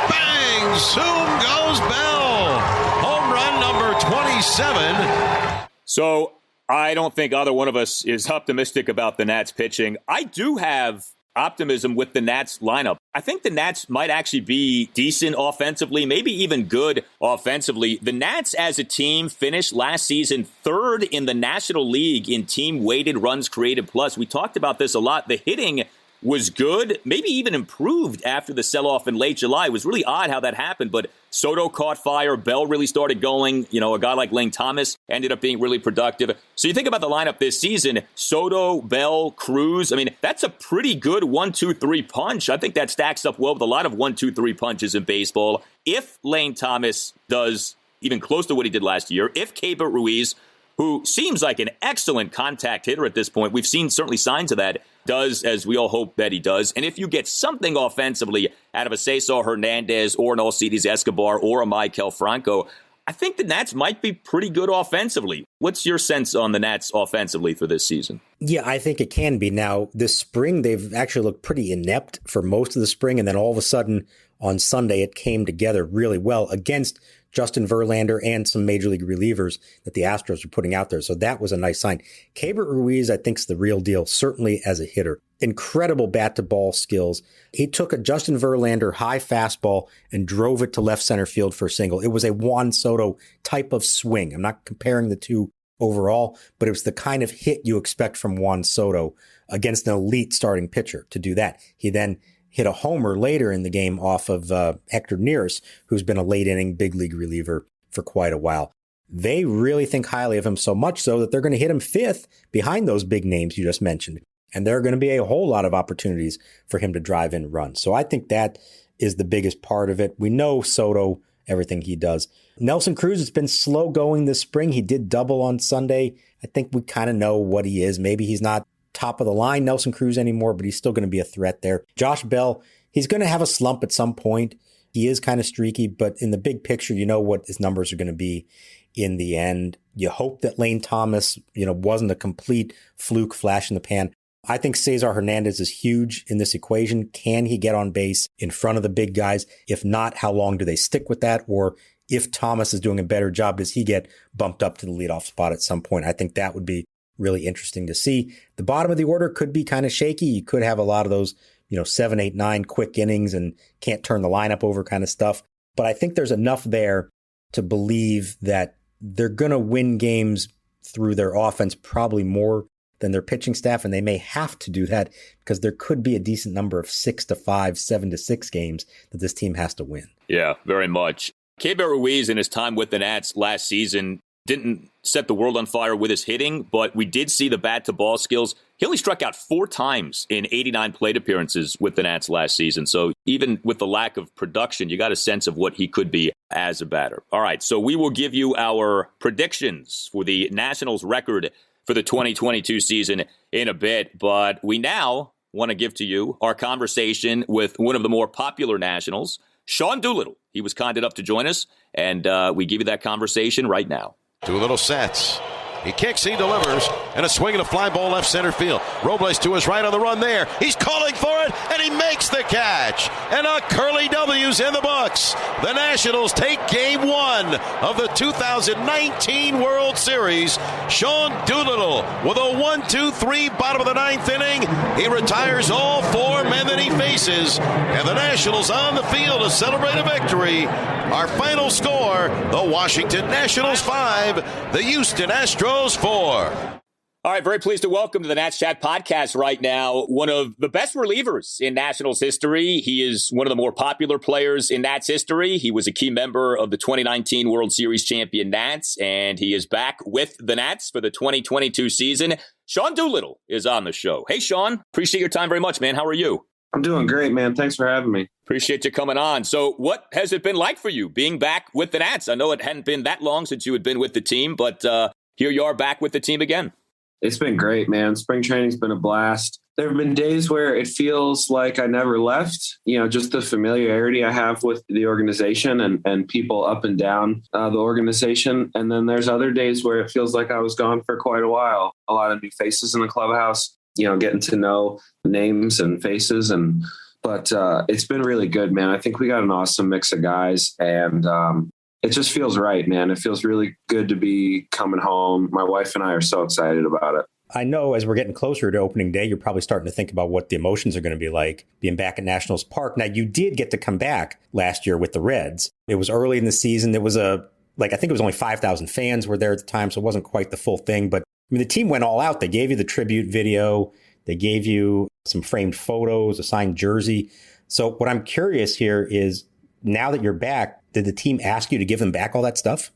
Bang! Zoom goes Bell! Home run number 27. So I don't think either one of us is optimistic about the Nats pitching. I do have optimism with the Nats lineup. I think the Nats might actually be decent offensively, maybe even good offensively. The Nats as a team finished last season 3rd in the National League in team weighted runs created plus. We talked about this a lot. The hitting was good, maybe even improved after the sell-off in late July. It was really odd how that happened, but Soto caught fire. Bell really started going. A guy like Lane Thomas ended up being really productive. So you think about the lineup this season, Soto, Bell, Cruz. I mean, that's a pretty good 1-2-3 punch. I think that stacks up well with a lot of 1-2-3 punches in baseball. If Lane Thomas does even close to what he did last year, if Keibert Ruiz, who seems like an excellent contact hitter at this point, we've seen certainly signs of that, does as we all hope that he does. And if you get something offensively out of a Cesar Hernandez or an Alcides Escobar or a Maikel Franco, I think the Nats might be pretty good offensively. What's your sense on the Nats offensively for this season? Yeah, I think it can be. Now, this spring, they've actually looked pretty inept for most of the spring. And then all of a sudden on Sunday, it came together really well against Justin Verlander and some major league relievers that the Astros are putting out there. So that was a nice sign. Keibert Ruiz, I think, is the real deal, certainly as a hitter. Incredible bat-to-ball skills. He took a Justin Verlander high fastball and drove it to left center field for a single. It was a Juan Soto type of swing. I'm not comparing the two overall, but it was the kind of hit you expect from Juan Soto against an elite starting pitcher to do that. He then hit a homer later in the game off of Hector Neris, who's been a late inning big league reliever for quite a while. They really think highly of him, so much so that they're going to hit him 5th behind those big names you just mentioned. And there are going to be a whole lot of opportunities for him to drive in runs. So I think that is the biggest part of it. We know Soto, everything he does. Nelson Cruz, it's been slow going this spring. He did double on Sunday. I think we kind of know what he is. Maybe he's not top of the line Nelson Cruz anymore, but he's still going to be a threat there. Josh Bell, he's going to have a slump at some point. He is kind of streaky, but in the big picture, you know what his numbers are going to be in the end. You hope that Lane Thomas, wasn't a complete fluke flash in the pan. I think Cesar Hernandez is huge in this equation. Can he get on base in front of the big guys? If not, how long do they stick with that? Or if Thomas is doing a better job, does he get bumped up to the leadoff spot at some point? I think that would be really interesting to see. The bottom of the order could be kind of shaky. You could have a lot of those, 7, 8, 9 quick innings and can't turn the lineup over kind of stuff. But I think there's enough there to believe that they're going to win games through their offense, probably more than their pitching staff, and they may have to do that because there could be a decent number of 6-5, 7-6 games that this team has to win. Yeah, very much. Keibert Ruiz in his time with the Nats last season didn't set the world on fire with his hitting, but we did see the bat-to-ball skills. He only struck out 4 times in 89 plate appearances with the Nats last season. So even with the lack of production, you got a sense of what he could be as a batter. All right, so we will give you our predictions for the Nationals record for the 2022 season in a bit, but we now want to give to you our conversation with one of the more popular Nationals, Sean Doolittle. He was kind enough to join us, and we give you that conversation right now. Doolittle sets. He kicks, he delivers, and a swing and a fly ball left center field. Robles to his right on the run there. He's calling for it, and he makes the catch. And a Curly W's in the books. The Nationals take game 1 of the 2019 World Series. Sean Doolittle with a 1-2-3 bottom of the 9th inning. He retires all 4 men that he faces. And the Nationals on the field to celebrate a victory. Our final score, the Washington Nationals 5, the Houston Astros 4. All right, very pleased to welcome to the Nats Chat podcast right now one of the best relievers in Nationals history. He is one of the more popular players in Nats history. He was a key member of the 2019 World Series champion Nats, and he is back with the Nats for the 2022 season. Sean Doolittle is on the show. Hey, Sean, appreciate your time very much, man. How are you? I'm doing great, man. Thanks for having me. Appreciate you coming on. So what has it been like for you being back with the Nats? I know it hadn't been that long since you had been with the team, but here you are back with the team again. It's been great, man. Spring training's been a blast. There have been days where it feels like I never left, just the familiarity I have with the organization and people up and down the organization. And then there's other days where it feels like I was gone for quite a while. A lot of new faces in the clubhouse, getting to know names and faces. But it's been really good, man. I think we got an awesome mix of guys, and it just feels right, man. It feels really good to be coming home. My wife and I are so excited about it. I know as we're getting closer to opening day, you're probably starting to think about what the emotions are going to be like being back at Nationals Park. Now, you did get to come back last year with the Reds. It was early in the season. There was I think it was only 5,000 fans were there at the time, so it wasn't quite the full thing. But I mean, the team went all out. They gave you the tribute video. They gave you some framed photos, a signed jersey. So what I'm curious here is, now that you're back, did the team ask you to give them back all that stuff?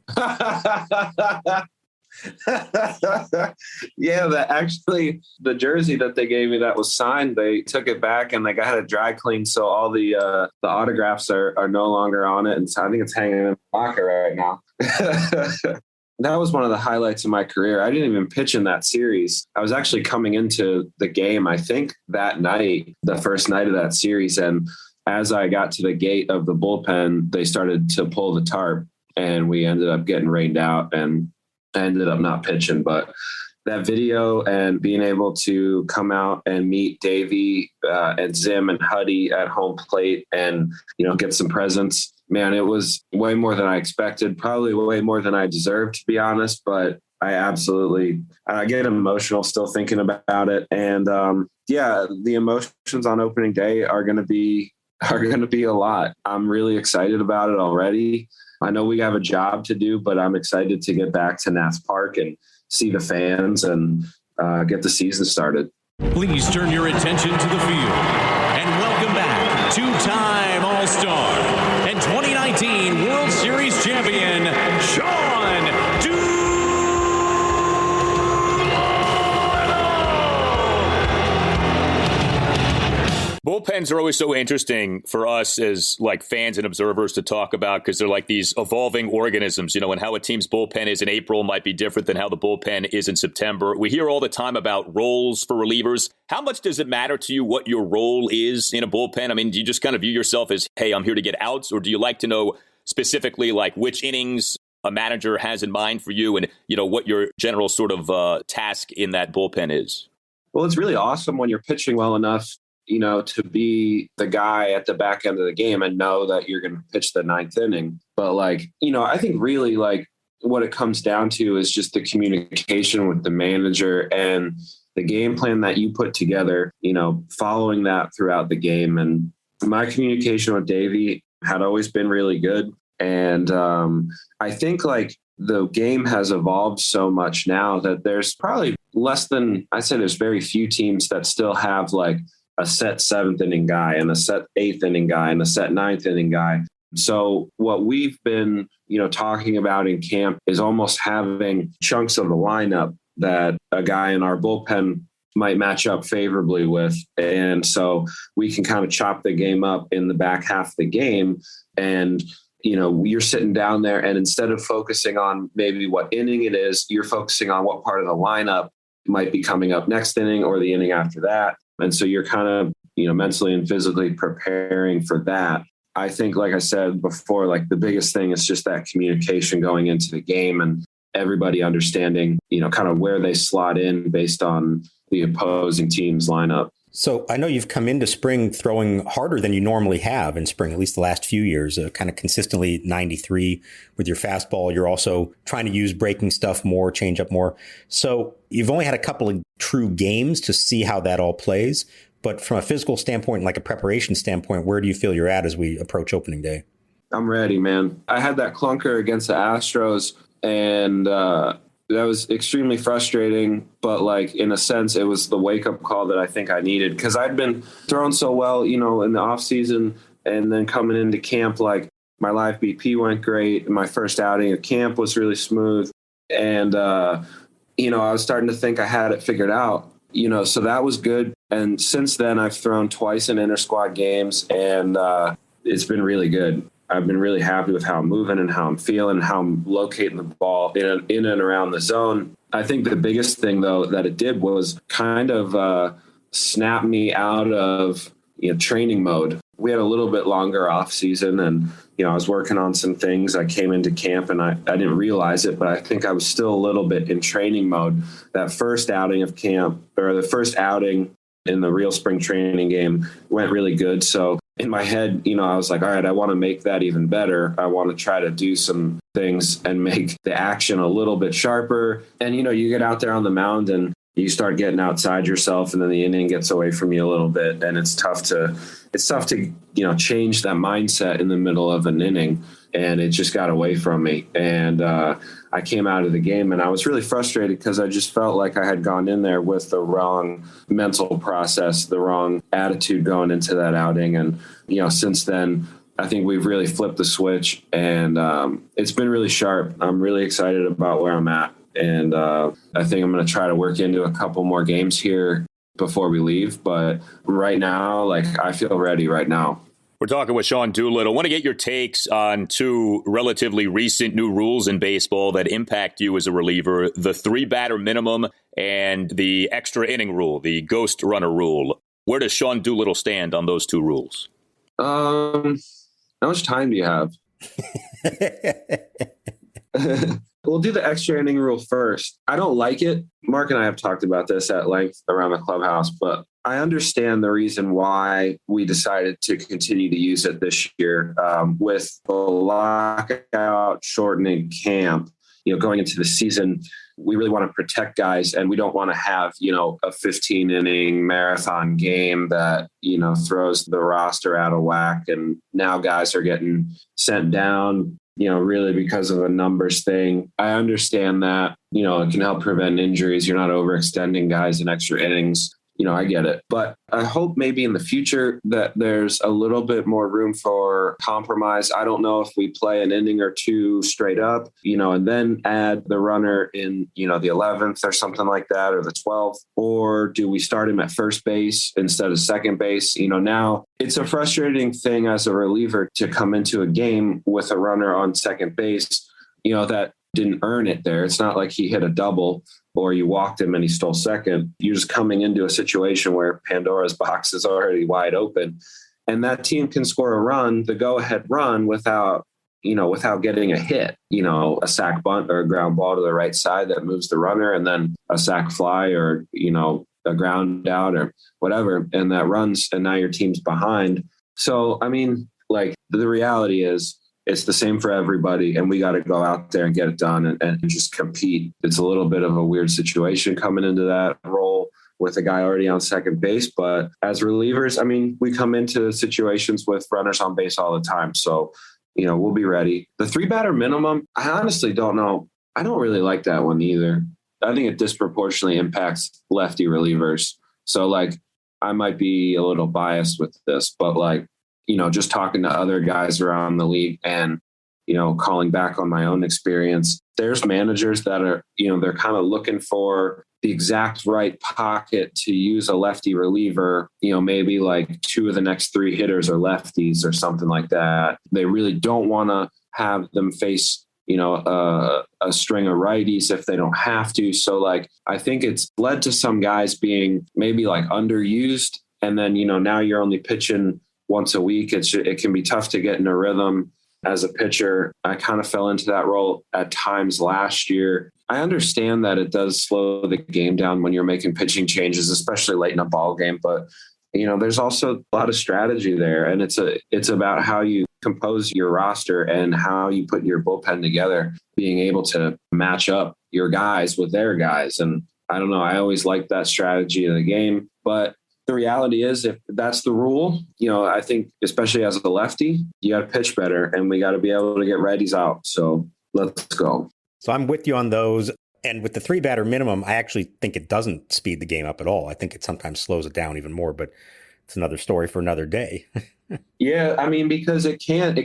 Yeah, the jersey that they gave me that was signed, they took it back and they got it dry cleaned. So all the autographs are no longer on it. And so I think it's hanging in the locker right now. That was one of the highlights of my career. I didn't even pitch in that series. I was actually coming into the game, I think that night, the first night of that series. And as I got to the gate of the bullpen, they started to pull the tarp and we ended up getting rained out and I ended up not pitching. But that video and being able to come out and meet Davey and Zim and Huddy at home plate and, get some presents, man, it was way more than I expected, probably way more than I deserved, to be honest. But I get emotional still thinking about it. And the emotions on opening day are going to be a lot. I'm really excited about it already. I know we have a job to do, but I'm excited to get back to Nats Park and see the fans and get the season started. Please turn your attention to the field and welcome back two-time All-Star and 2019 World Series champion, Sean Doolittle. Bullpens are always so interesting for us as fans and observers to talk about because they're like these evolving organisms, and how a team's bullpen is in April might be different than how the bullpen is in September. We hear all the time about roles for relievers. How much does it matter to you what your role is in a bullpen? I mean, do you just kind of view yourself as, hey, I'm here to get outs, or do you like to know specifically which innings a manager has in mind for you and, what your general sort of task in that bullpen is? Well, it's really awesome when you're pitching well enough to be the guy at the back end of the game and know that you're going to pitch the 9th inning. But I think really what it comes down to is just the communication with the manager and the game plan that you put together, following that throughout the game. And my communication with Davey had always been really good. And I think the game has evolved so much now that there's probably I'd say there's very few teams that still have like a set 7th inning guy and a set 8th inning guy and a set 9th inning guy. So what we've been, talking about in camp is almost having chunks of the lineup that a guy in our bullpen might match up favorably with. And so we can kind of chop the game up in the back half of the game. And, you're sitting down there, and instead of focusing on maybe what inning it is, you're focusing on what part of the lineup might be coming up next inning or the inning after that. And so you're kind of, mentally and physically preparing for that. I think, like I said before, like the biggest thing is just that communication going into the game and everybody understanding, kind of where they slot in based on the opposing team's lineup. So I know you've come into spring throwing harder than you normally have in spring, at least the last few years, kind of consistently 93 with your fastball. You're also trying to use breaking stuff more, change up more. So you've only had a couple of true games to see how that all plays. But from a physical standpoint, like a preparation standpoint, where do you feel you're at as we approach opening day? I'm ready, man. I had that clunker against the Astros, and that was extremely frustrating, but like in a sense, it was the wake up call that I think I needed, because I'd been throwing so well, in the off season, and then coming into camp, like my live BP went great. My first outing of camp was really smooth. And, I was starting to think I had it figured out, so that was good. And since then I've thrown twice in inter squad games, and it's been really good. I've been really happy with how I'm moving and how I'm feeling, how I'm locating the ball in and around the zone. I think the biggest thing, though, that it did was kind of snap me out of training mode. We had a little bit longer off season, and I was working on some things. I came into camp and I didn't realize it, but I think I was still a little bit in training mode. That first outing of camp, or the first outing in the real spring training game, went really good. So in my head, I was like, all right, I want to make that even better. I want to try to do some things and make the action a little bit sharper. And, you get out there on the mound and you start getting outside yourself, and then the inning gets away from you a little bit. And it's tough to change that mindset in the middle of an inning. And it just got away from me. And I came out of the game and I was really frustrated, because I just felt like I had gone in there with the wrong mental process, the wrong attitude going into that outing. And, since then, I think we've really flipped the switch, and it's been really sharp. I'm really excited about where I'm at. And I think I'm going to try to work into a couple more games here before we leave. But right now, I feel ready right now. We're talking with Sean Doolittle. I want to get your takes on two relatively recent new rules in baseball that impact you as a reliever: the 3-batter minimum and the extra inning rule, the ghost runner rule. Where does Sean Doolittle stand on those two rules? How much time do you have? We'll do the extra inning rule first. I don't like it. Mark and I have talked about this at length around the clubhouse, but I understand the reason why we decided to continue to use it this year, with the lockout shortening camp. Going into the season, we really want to protect guys, and we don't want to have, a 15-inning marathon game that, throws the roster out of whack. And now guys are getting sent down, really because of a numbers thing. I understand that, it can help prevent injuries. You're not overextending guys in extra innings. I get it. But I hope maybe in the future that there's a little bit more room for compromise. I don't know if we play an inning or two straight up, and then add the runner in, the 11th or something like that, or the 12th, or do we start him at first base instead of second base? Now it's a frustrating thing as a reliever to come into a game with a runner on second base, that didn't earn it there. It's not like he hit a double or you walked him and he stole second. You're just coming into a situation where Pandora's box is already wide open, and that team can score a run, the go-ahead run, without getting a hit, a sac bunt or a ground ball to the right side that moves the runner, and then a sac fly or, a ground out or whatever. And that runs, and now your team's behind. So, the reality is, it's the same for everybody, and we got to go out there and get it done and just compete. It's a little bit of a weird situation coming into that role with a guy already on second base. But as relievers, we come into situations with runners on base all the time. So we'll be ready. The 3-batter minimum, I honestly don't know. I don't really like that one either. I think it disproportionately impacts lefty relievers. So like, I might be a little biased with this, but like, just talking to other guys around the league and, calling back on my own experience, there's managers that are, they're kind of looking for the exact right pocket to use a lefty reliever, maybe like 2 of the next 3 hitters are lefties or something like that. They really don't want to have them face, a string of righties if they don't have to. So like, I think it's led to some guys being maybe like underused. And then, now you're only pitching once a week. It can be tough to get in a rhythm as a pitcher. I kind of fell into that role at times last year. I understand that it does slow the game down when you're making pitching changes, especially late in a ball game. But, there's also a lot of strategy there. And it's about how you compose your roster and how you put your bullpen together, being able to match up your guys with their guys. And I don't know, I always liked that strategy of the game. But the reality is, if that's the rule, I think especially as a lefty, you got to pitch better and we got to be able to get righties out. So let's go. So I'm with you on those. And with the 3-batter minimum, I actually think it doesn't speed the game up at all. I think it sometimes slows it down even more, but it's another story for another day. Yeah, I mean, because it can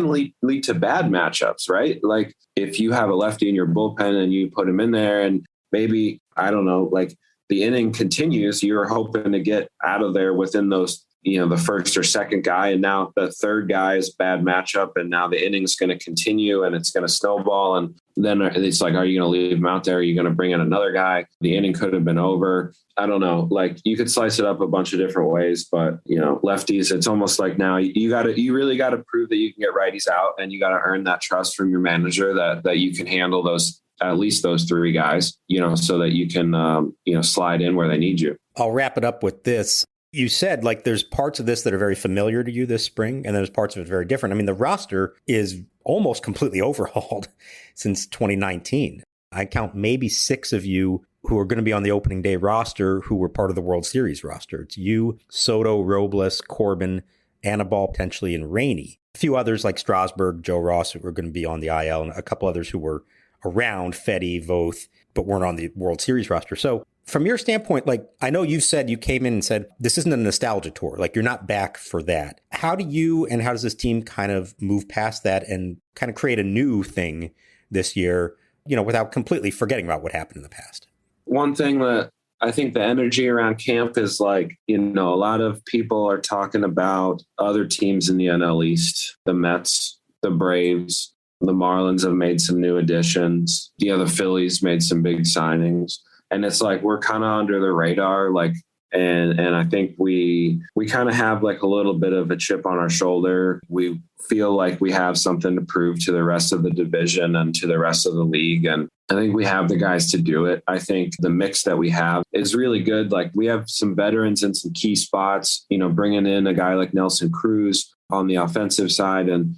lead to bad matchups, right? Like if you have a lefty in your bullpen and you put him in there and maybe, I don't know, like the inning continues, you're hoping to get out of there within those, the first or second guy. And now the third guy is a bad matchup. And now the inning's going to continue and it's going to snowball. And then it's like, are you going to leave him out there? Are you going to bring in another guy? The inning could have been over. I don't know. Like you could slice it up a bunch of different ways, but lefties, it's almost like now you really got to prove that you can get righties out and you got to earn that trust from your manager that you can handle those, at least those 3 guys, so that you can, slide in where they need you. I'll wrap it up with this. You said like there's parts of this that are very familiar to you this spring, and there's parts of it very different. I mean, the roster is almost completely overhauled since 2019. I count maybe 6 of you who are going to be on the opening day roster who were part of the World Series roster. It's you, Soto, Robles, Corbin, Anibal potentially, and Rainey. A few others like Strasburg, Joe Ross, who are going to be on the IL, and a couple others who were around, Fetty, Voth, but weren't on the World Series roster. So from your standpoint, like I know you said you came in and said, this isn't a nostalgia tour. Like you're not back for that. How do you and how does this team kind of move past that and kind of create a new thing this year, without completely forgetting about what happened in the past? One thing that I think the energy around camp is like, a lot of people are talking about other teams in the NL East, the Mets, the Braves, the Marlins have made some new additions. The Phillies made some big signings. And it's like, we're kind of under the radar, like, and I think we kind of have like a little bit of a chip on our shoulder. We feel like we have something to prove to the rest of the division and to the rest of the league. And I think we have the guys to do it. I think the mix that we have is really good. Like we have some veterans in some key spots, bringing in a guy like Nelson Cruz on the offensive side and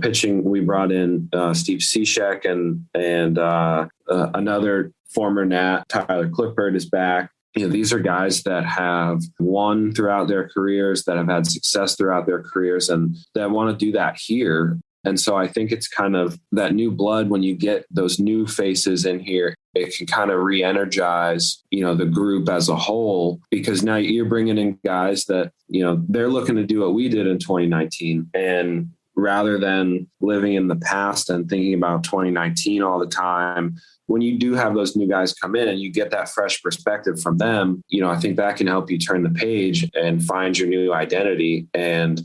pitching, we brought in Steve Cishek and another former Nat, Tyler Clippard is back. These are guys that have won throughout their careers, that have had success throughout their careers, and that want to do that here. And so I think it's kind of that new blood. When you get those new faces in here, it can kind of re-energize, the group as a whole, because now you're bringing in guys that, they're looking to do what we did in 2019. And rather than living in the past and thinking about 2019 all the time, when you do have those new guys come in and you get that fresh perspective from them, I think that can help you turn the page and find your new identity. And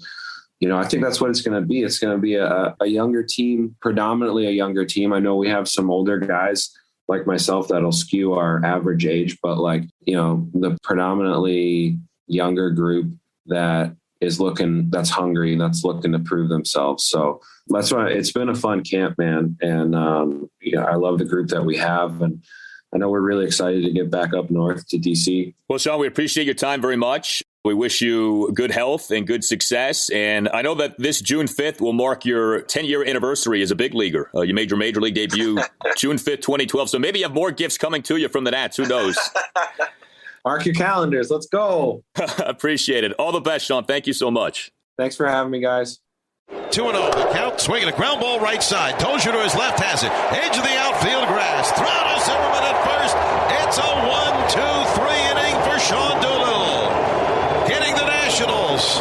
I think that's what it's going to be. It's going to be a younger team, predominantly a younger team. I know we have some older guys like myself that'll skew our average age, but the predominantly younger group that's hungry, that's looking to prove themselves. So that's why it's been a fun camp, man. And, I love the group that we have. And I know we're really excited to get back up north to DC. Well, Sean, we appreciate your time very much. We wish you good health and good success. And I know that this June 5th will mark your 10-year anniversary as a big leaguer. You made your major league debut June 5th, 2012. So maybe you have more gifts coming to you from the Nats. Who knows? Mark your calendars. Let's go. Appreciate it. All the best, Sean. Thank you so much. Thanks for having me, guys. 2-0. The count, swinging a ground ball right side. Dozier to his left has it. Edge of the outfield grass. Throw to Zimmerman at first. It's a 1-2-3 inning for Sean Doolittle, getting the Nationals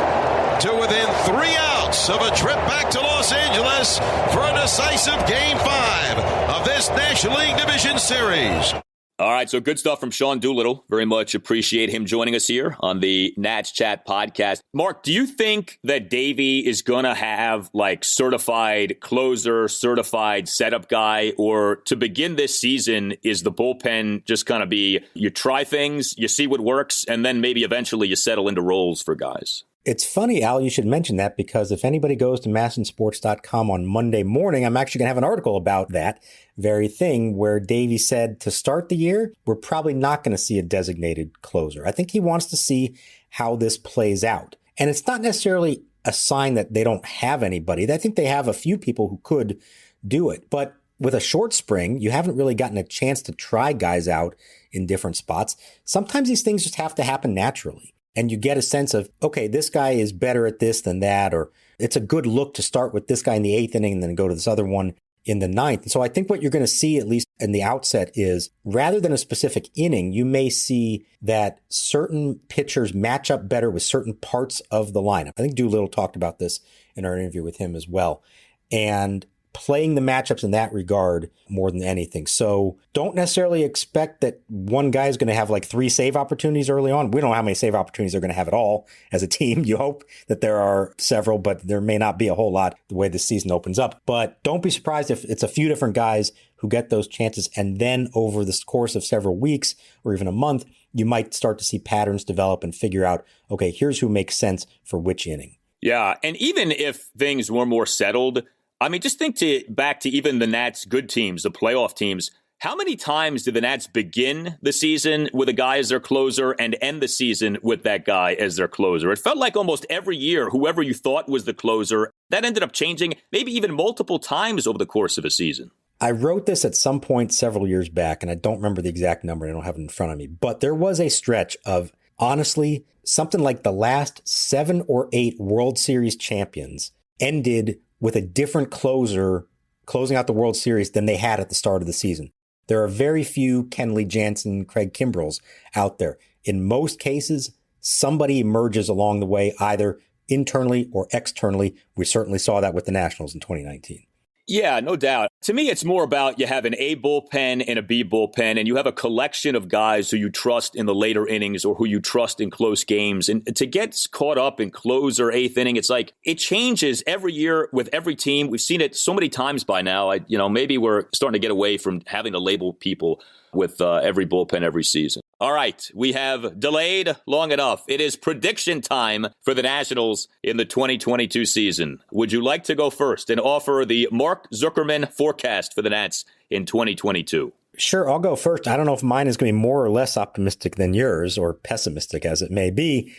to within 3 outs of a trip back to Los Angeles for a decisive Game 5 of this National League Division Series. All right, so good stuff from Sean Doolittle. Very much appreciate him joining us here on the Nats Chat podcast. Mark, do you think that Davey is going to have like certified closer, certified setup guy, or to begin this season, is the bullpen just going to be you try things, you see what works, and then maybe eventually you settle into roles for guys? It's funny, Al, you should mention that, because if anybody goes to massinsports.com on Monday morning, I'm actually going to have an article about that very thing where Davey said to start the year, we're probably not going to see a designated closer. I think he wants to see how this plays out. And it's not necessarily a sign that they don't have anybody. I think they have a few people who could do it. But with a short spring, you haven't really gotten a chance to try guys out in different spots. Sometimes these things just have to happen naturally. And you get a sense of, okay, this guy is better at this than that, or it's a good look to start with this guy in the 8th inning and then go to this other one in the 9th. And so I think what you're going to see, at least in the outset, is rather than a specific inning, you may see that certain pitchers match up better with certain parts of the lineup. I think Doolittle talked about this in our interview with him as well. And playing the matchups in that regard more than anything. So don't necessarily expect that one guy is going to have like 3 save opportunities early on. We don't know how many save opportunities they're going to have at all as a team. You hope that there are several, but there may not be a whole lot the way the season opens up. But don't be surprised if it's a few different guys who get those chances. And then over the course of several weeks or even a month, you might start to see patterns develop and figure out, okay, here's who makes sense for which inning. Yeah, and even if things were more settled, I mean, just think back to even the Nats' good teams, the playoff teams. How many times did the Nats begin the season with a guy as their closer and end the season with that guy as their closer? It felt like almost every year, whoever you thought was the closer, that ended up changing maybe even multiple times over the course of a season. I wrote this at some point several years back, and I don't remember the exact number. I don't have it in front of me. But there was a stretch of, honestly, something like the last 7 or 8 World Series champions ended with a different closer closing out the World Series than they had at the start of the season. There are very few Kenley Jansen, Craig Kimbrels out there. In most cases, somebody emerges along the way, either internally or externally. We certainly saw that with the Nationals in 2019. Yeah, no doubt. To me, it's more about you have an A bullpen and a B bullpen, and you have a collection of guys who you trust in the later innings or who you trust in close games. And to get caught up in close or 8th inning, it's like it changes every year with every team. We've seen it so many times by now. Maybe we're starting to get away from having to label people with every bullpen every season. All right, we have delayed long enough. It is prediction time for the Nationals in the 2022 season. Would you like to go first and offer the Mark Zuckerman forecast for the Nats in 2022? Sure, I'll go first. I don't know if mine is going to be more or less optimistic than yours, or pessimistic as it may be.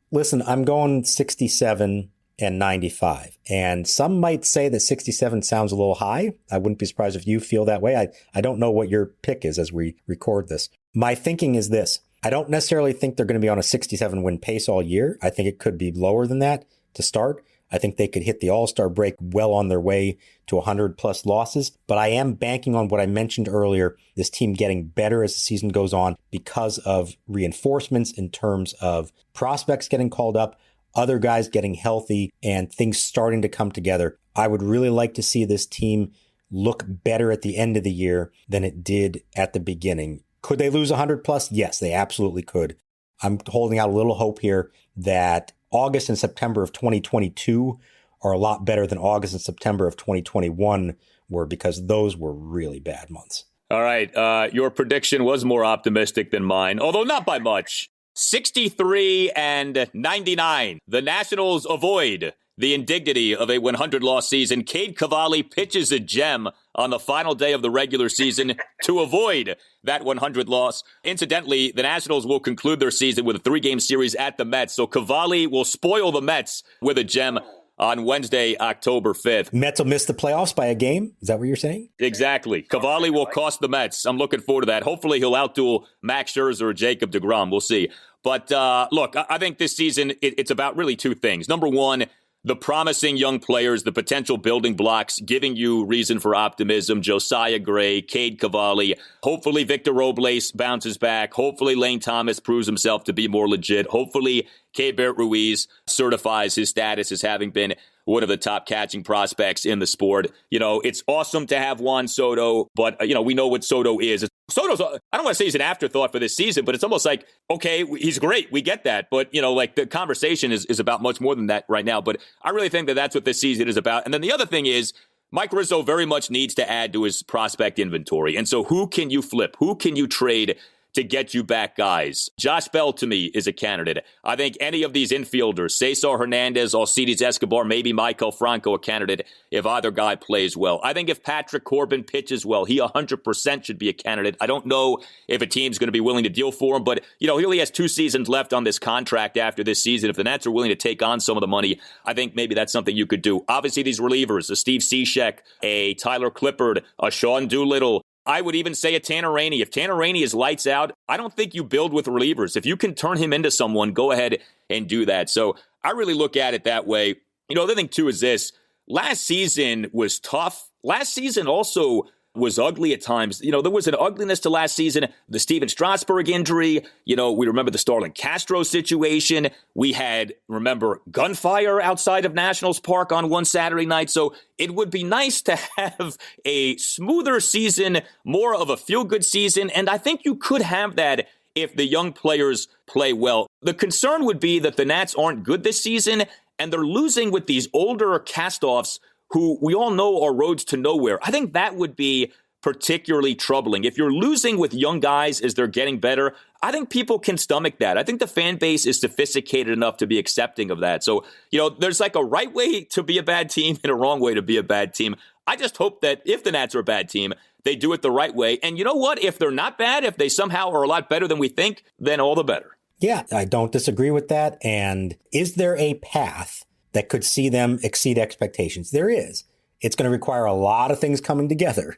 Listen, I'm going 67 and 95. And some might say that 67 sounds a little high. I wouldn't be surprised if you feel that way. I don't know what your pick is as we record this. My thinking is this. I don't necessarily think they're going to be on a 67 win pace all year. I think it could be lower than that to start. I think they could hit the All-Star break well on their way to 100 plus losses. But I am banking on what I mentioned earlier, this team getting better as the season goes on because of reinforcements in terms of prospects getting called up, other guys getting healthy, and things starting to come together. I would really like to see this team look better at the end of the year than it did at the beginning. Could they lose 100 plus? Yes, they absolutely could. I'm holding out a little hope here that August and September of 2022 are a lot better than August and September of 2021 were, because those were really bad months. All right. Your prediction was more optimistic than mine, although not by much. 63 and 99. The Nationals avoid the indignity of a 100-loss season. Cade Cavalli pitches a gem on the final day of the regular season to avoid that 100 loss. Incidentally, the Nationals will conclude their season with a 3-game series at the Mets. So Cavalli will spoil the Mets with a gem on Wednesday, October 5th. Mets will miss the playoffs by a game? Is that what you're saying? Exactly. Cavalli will cost the Mets. I'm looking forward to that. Hopefully he'll outduel Max Scherzer or Jacob deGrom. We'll see. But look, I think this season, it's about really 2 things. Number one, the promising young players, the potential building blocks, giving you reason for optimism. Josiah Gray, Cade Cavalli. Hopefully Victor Robles bounces back. Hopefully Lane Thomas proves himself to be more legit. Hopefully Keibert Ruiz certifies his status as having been one of the top catching prospects in the sport. You know, it's awesome to have Juan Soto, but, you know, we know what Soto is. Soto's, I don't want to say he's an afterthought for this season, but it's almost like, okay, he's great. We get that. But, you know, like the conversation is about much more than that right now. But I really think that that's what this season is about. And then the other thing is, Mike Rizzo very much needs to add to his prospect inventory. And so who can you flip? Who can you trade to get you back guys? Josh Bell, to me, is a candidate. I think any of these infielders, Cesar Hernandez, Alcides Escobar, maybe Michael Franco, a candidate if either guy plays well. I think if Patrick Corbin pitches well, he 100% should be a candidate. I don't know if a team's going to be willing to deal for him, but, you know, he only has 2 seasons left on this contract after this season. If the Nats are willing to take on some of the money, I think maybe that's something you could do. Obviously, these relievers, a Steve Cishek, a Tyler Clippard, a Sean Doolittle, I would even say a Tanner Rainey. If Tanner Rainey is lights out, I don't think you build with relievers. If you can turn him into someone, go ahead and do that. So I really look at it that way. You know, the other thing, too, is this. Last season was tough. Last season also was ugly at times. You know, there was an ugliness to last season. The Steven Strasburg injury. You know, we remember the Starlin Castro situation. We had, remember, gunfire outside of Nationals Park on one Saturday night. So it would be nice to have a smoother season, more of a feel-good season. And I think you could have that if the young players play well. The concern would be that the Nats aren't good this season, and they're losing with these older cast-offs who we all know are roads to nowhere. I think that would be particularly troubling. If you're losing with young guys as they're getting better, I think people can stomach that. I think the fan base is sophisticated enough to be accepting of that. So, you know, there's like a right way to be a bad team and a wrong way to be a bad team. I just hope that if the Nats are a bad team, they do it the right way. And you know what? If they're not bad, if they somehow are a lot better than we think, then all the better. Yeah, I don't disagree with that. And is there a path that could see them exceed expectations? There is. It's going to require a lot of things coming together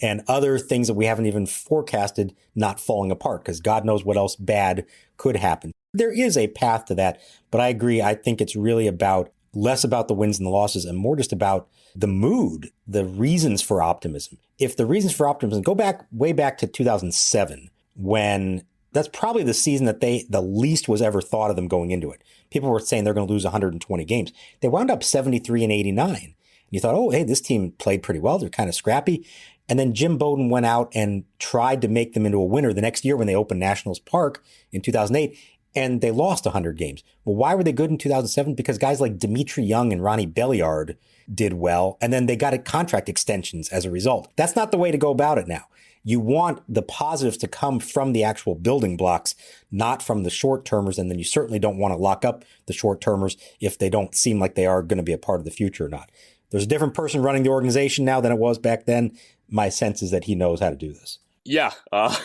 and other things that we haven't even forecasted not falling apart, because God knows what else bad could happen. There is a path to that, but I agree. I think it's really less about the wins and the losses and more just about the mood, the reasons for optimism. If the reasons for optimism go way back to 2007, when that's probably the season that the least was ever thought of them going into it. People were saying they're going to lose 120 games. They wound up 73-89. And you thought, oh, hey, this team played pretty well. They're kind of scrappy. And then Jim Bowden went out and tried to make them into a winner the next year when they opened Nationals Park in 2008. And they lost 100 games. Well, why were they good in 2007? Because guys like Dimitri Young and Ronnie Belliard did well. And then they got contract extensions as a result. That's not the way to go about it now. You want the positives to come from the actual building blocks, not from the short-termers. And then you certainly don't want to lock up the short-termers if they don't seem like they are going to be a part of the future or not. There's a different person running the organization now than it was back then. My sense is that he knows how to do this. Yeah, I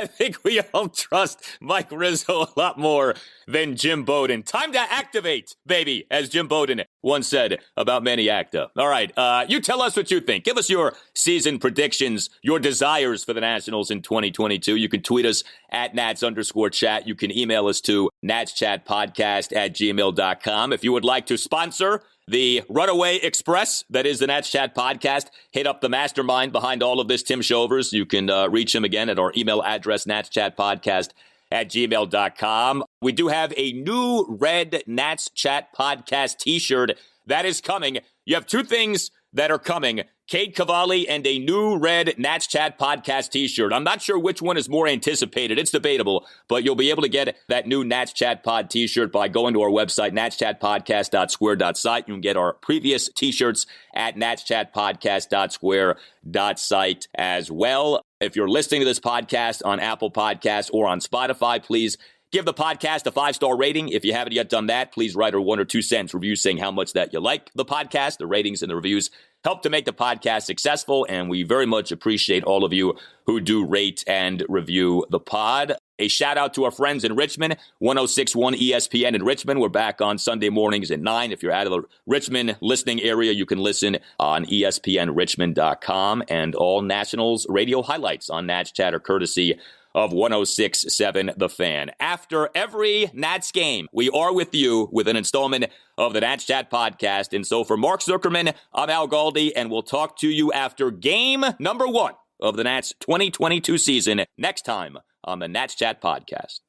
think we all trust Mike Rizzo a lot more than Jim Bowden. Time to activate, baby, as Jim Bowden once said about Manny Acta. All right, you tell us what you think. Give us your season predictions, your desires for the Nationals in 2022. You can tweet us at Nats_chat. You can email us to natschatpodcast@gmail.com. If you would like to sponsor the Runaway Express, that is the Nats Chat podcast, hit up the mastermind behind all of this, Tim Shovers. You can reach him again at our email address, natschatpodcast@gmail.com. We do have a new red Nats Chat podcast t-shirt that is coming. You have 2 things that are coming: Cade Cavalli and a new red Nats Chat podcast t-shirt. I'm not sure which one is more anticipated. It's debatable, but you'll be able to get that new Nats Chat pod t-shirt by going to our website, natschatpodcast.square.site. You can get our previous t-shirts at natschatpodcast.square.site as well. If you're listening to this podcast on Apple Podcasts or on Spotify, please give the podcast a 5-star rating. If you haven't yet done that, please write a 1 or 2 cents review saying how much that you like the podcast. The ratings and the reviews help to make the podcast successful, and we very much appreciate all of you who do rate and review the pod. A shout out to our friends in Richmond, 106.1 ESPN in Richmond. We're back on Sunday mornings at 9. If you're out of the Richmond listening area, you can listen on ESPNRichmond.com, and all Nationals radio highlights on Nats Chat are courtesy of 106.7 The Fan. After every Nats game, we are with you with an installment of the Nats Chat podcast. And so for Mark Zuckerman, I'm Al Galdi, and we'll talk to you after game number 1 of the Nats 2022 season next time on the Nats Chat podcast.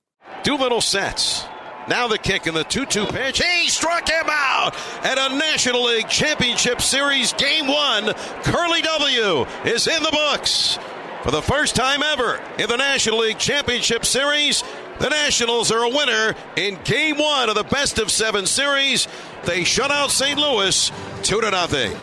Doolittle sets. Now the kick in the 2-2 pitch. He struck him out at a National League Championship Series Game 1. Curly W is in the books. For the first time ever in the National League Championship Series, the Nationals are a winner in Game 1 of the best-of-7 series. They shut out St. Louis 2-0.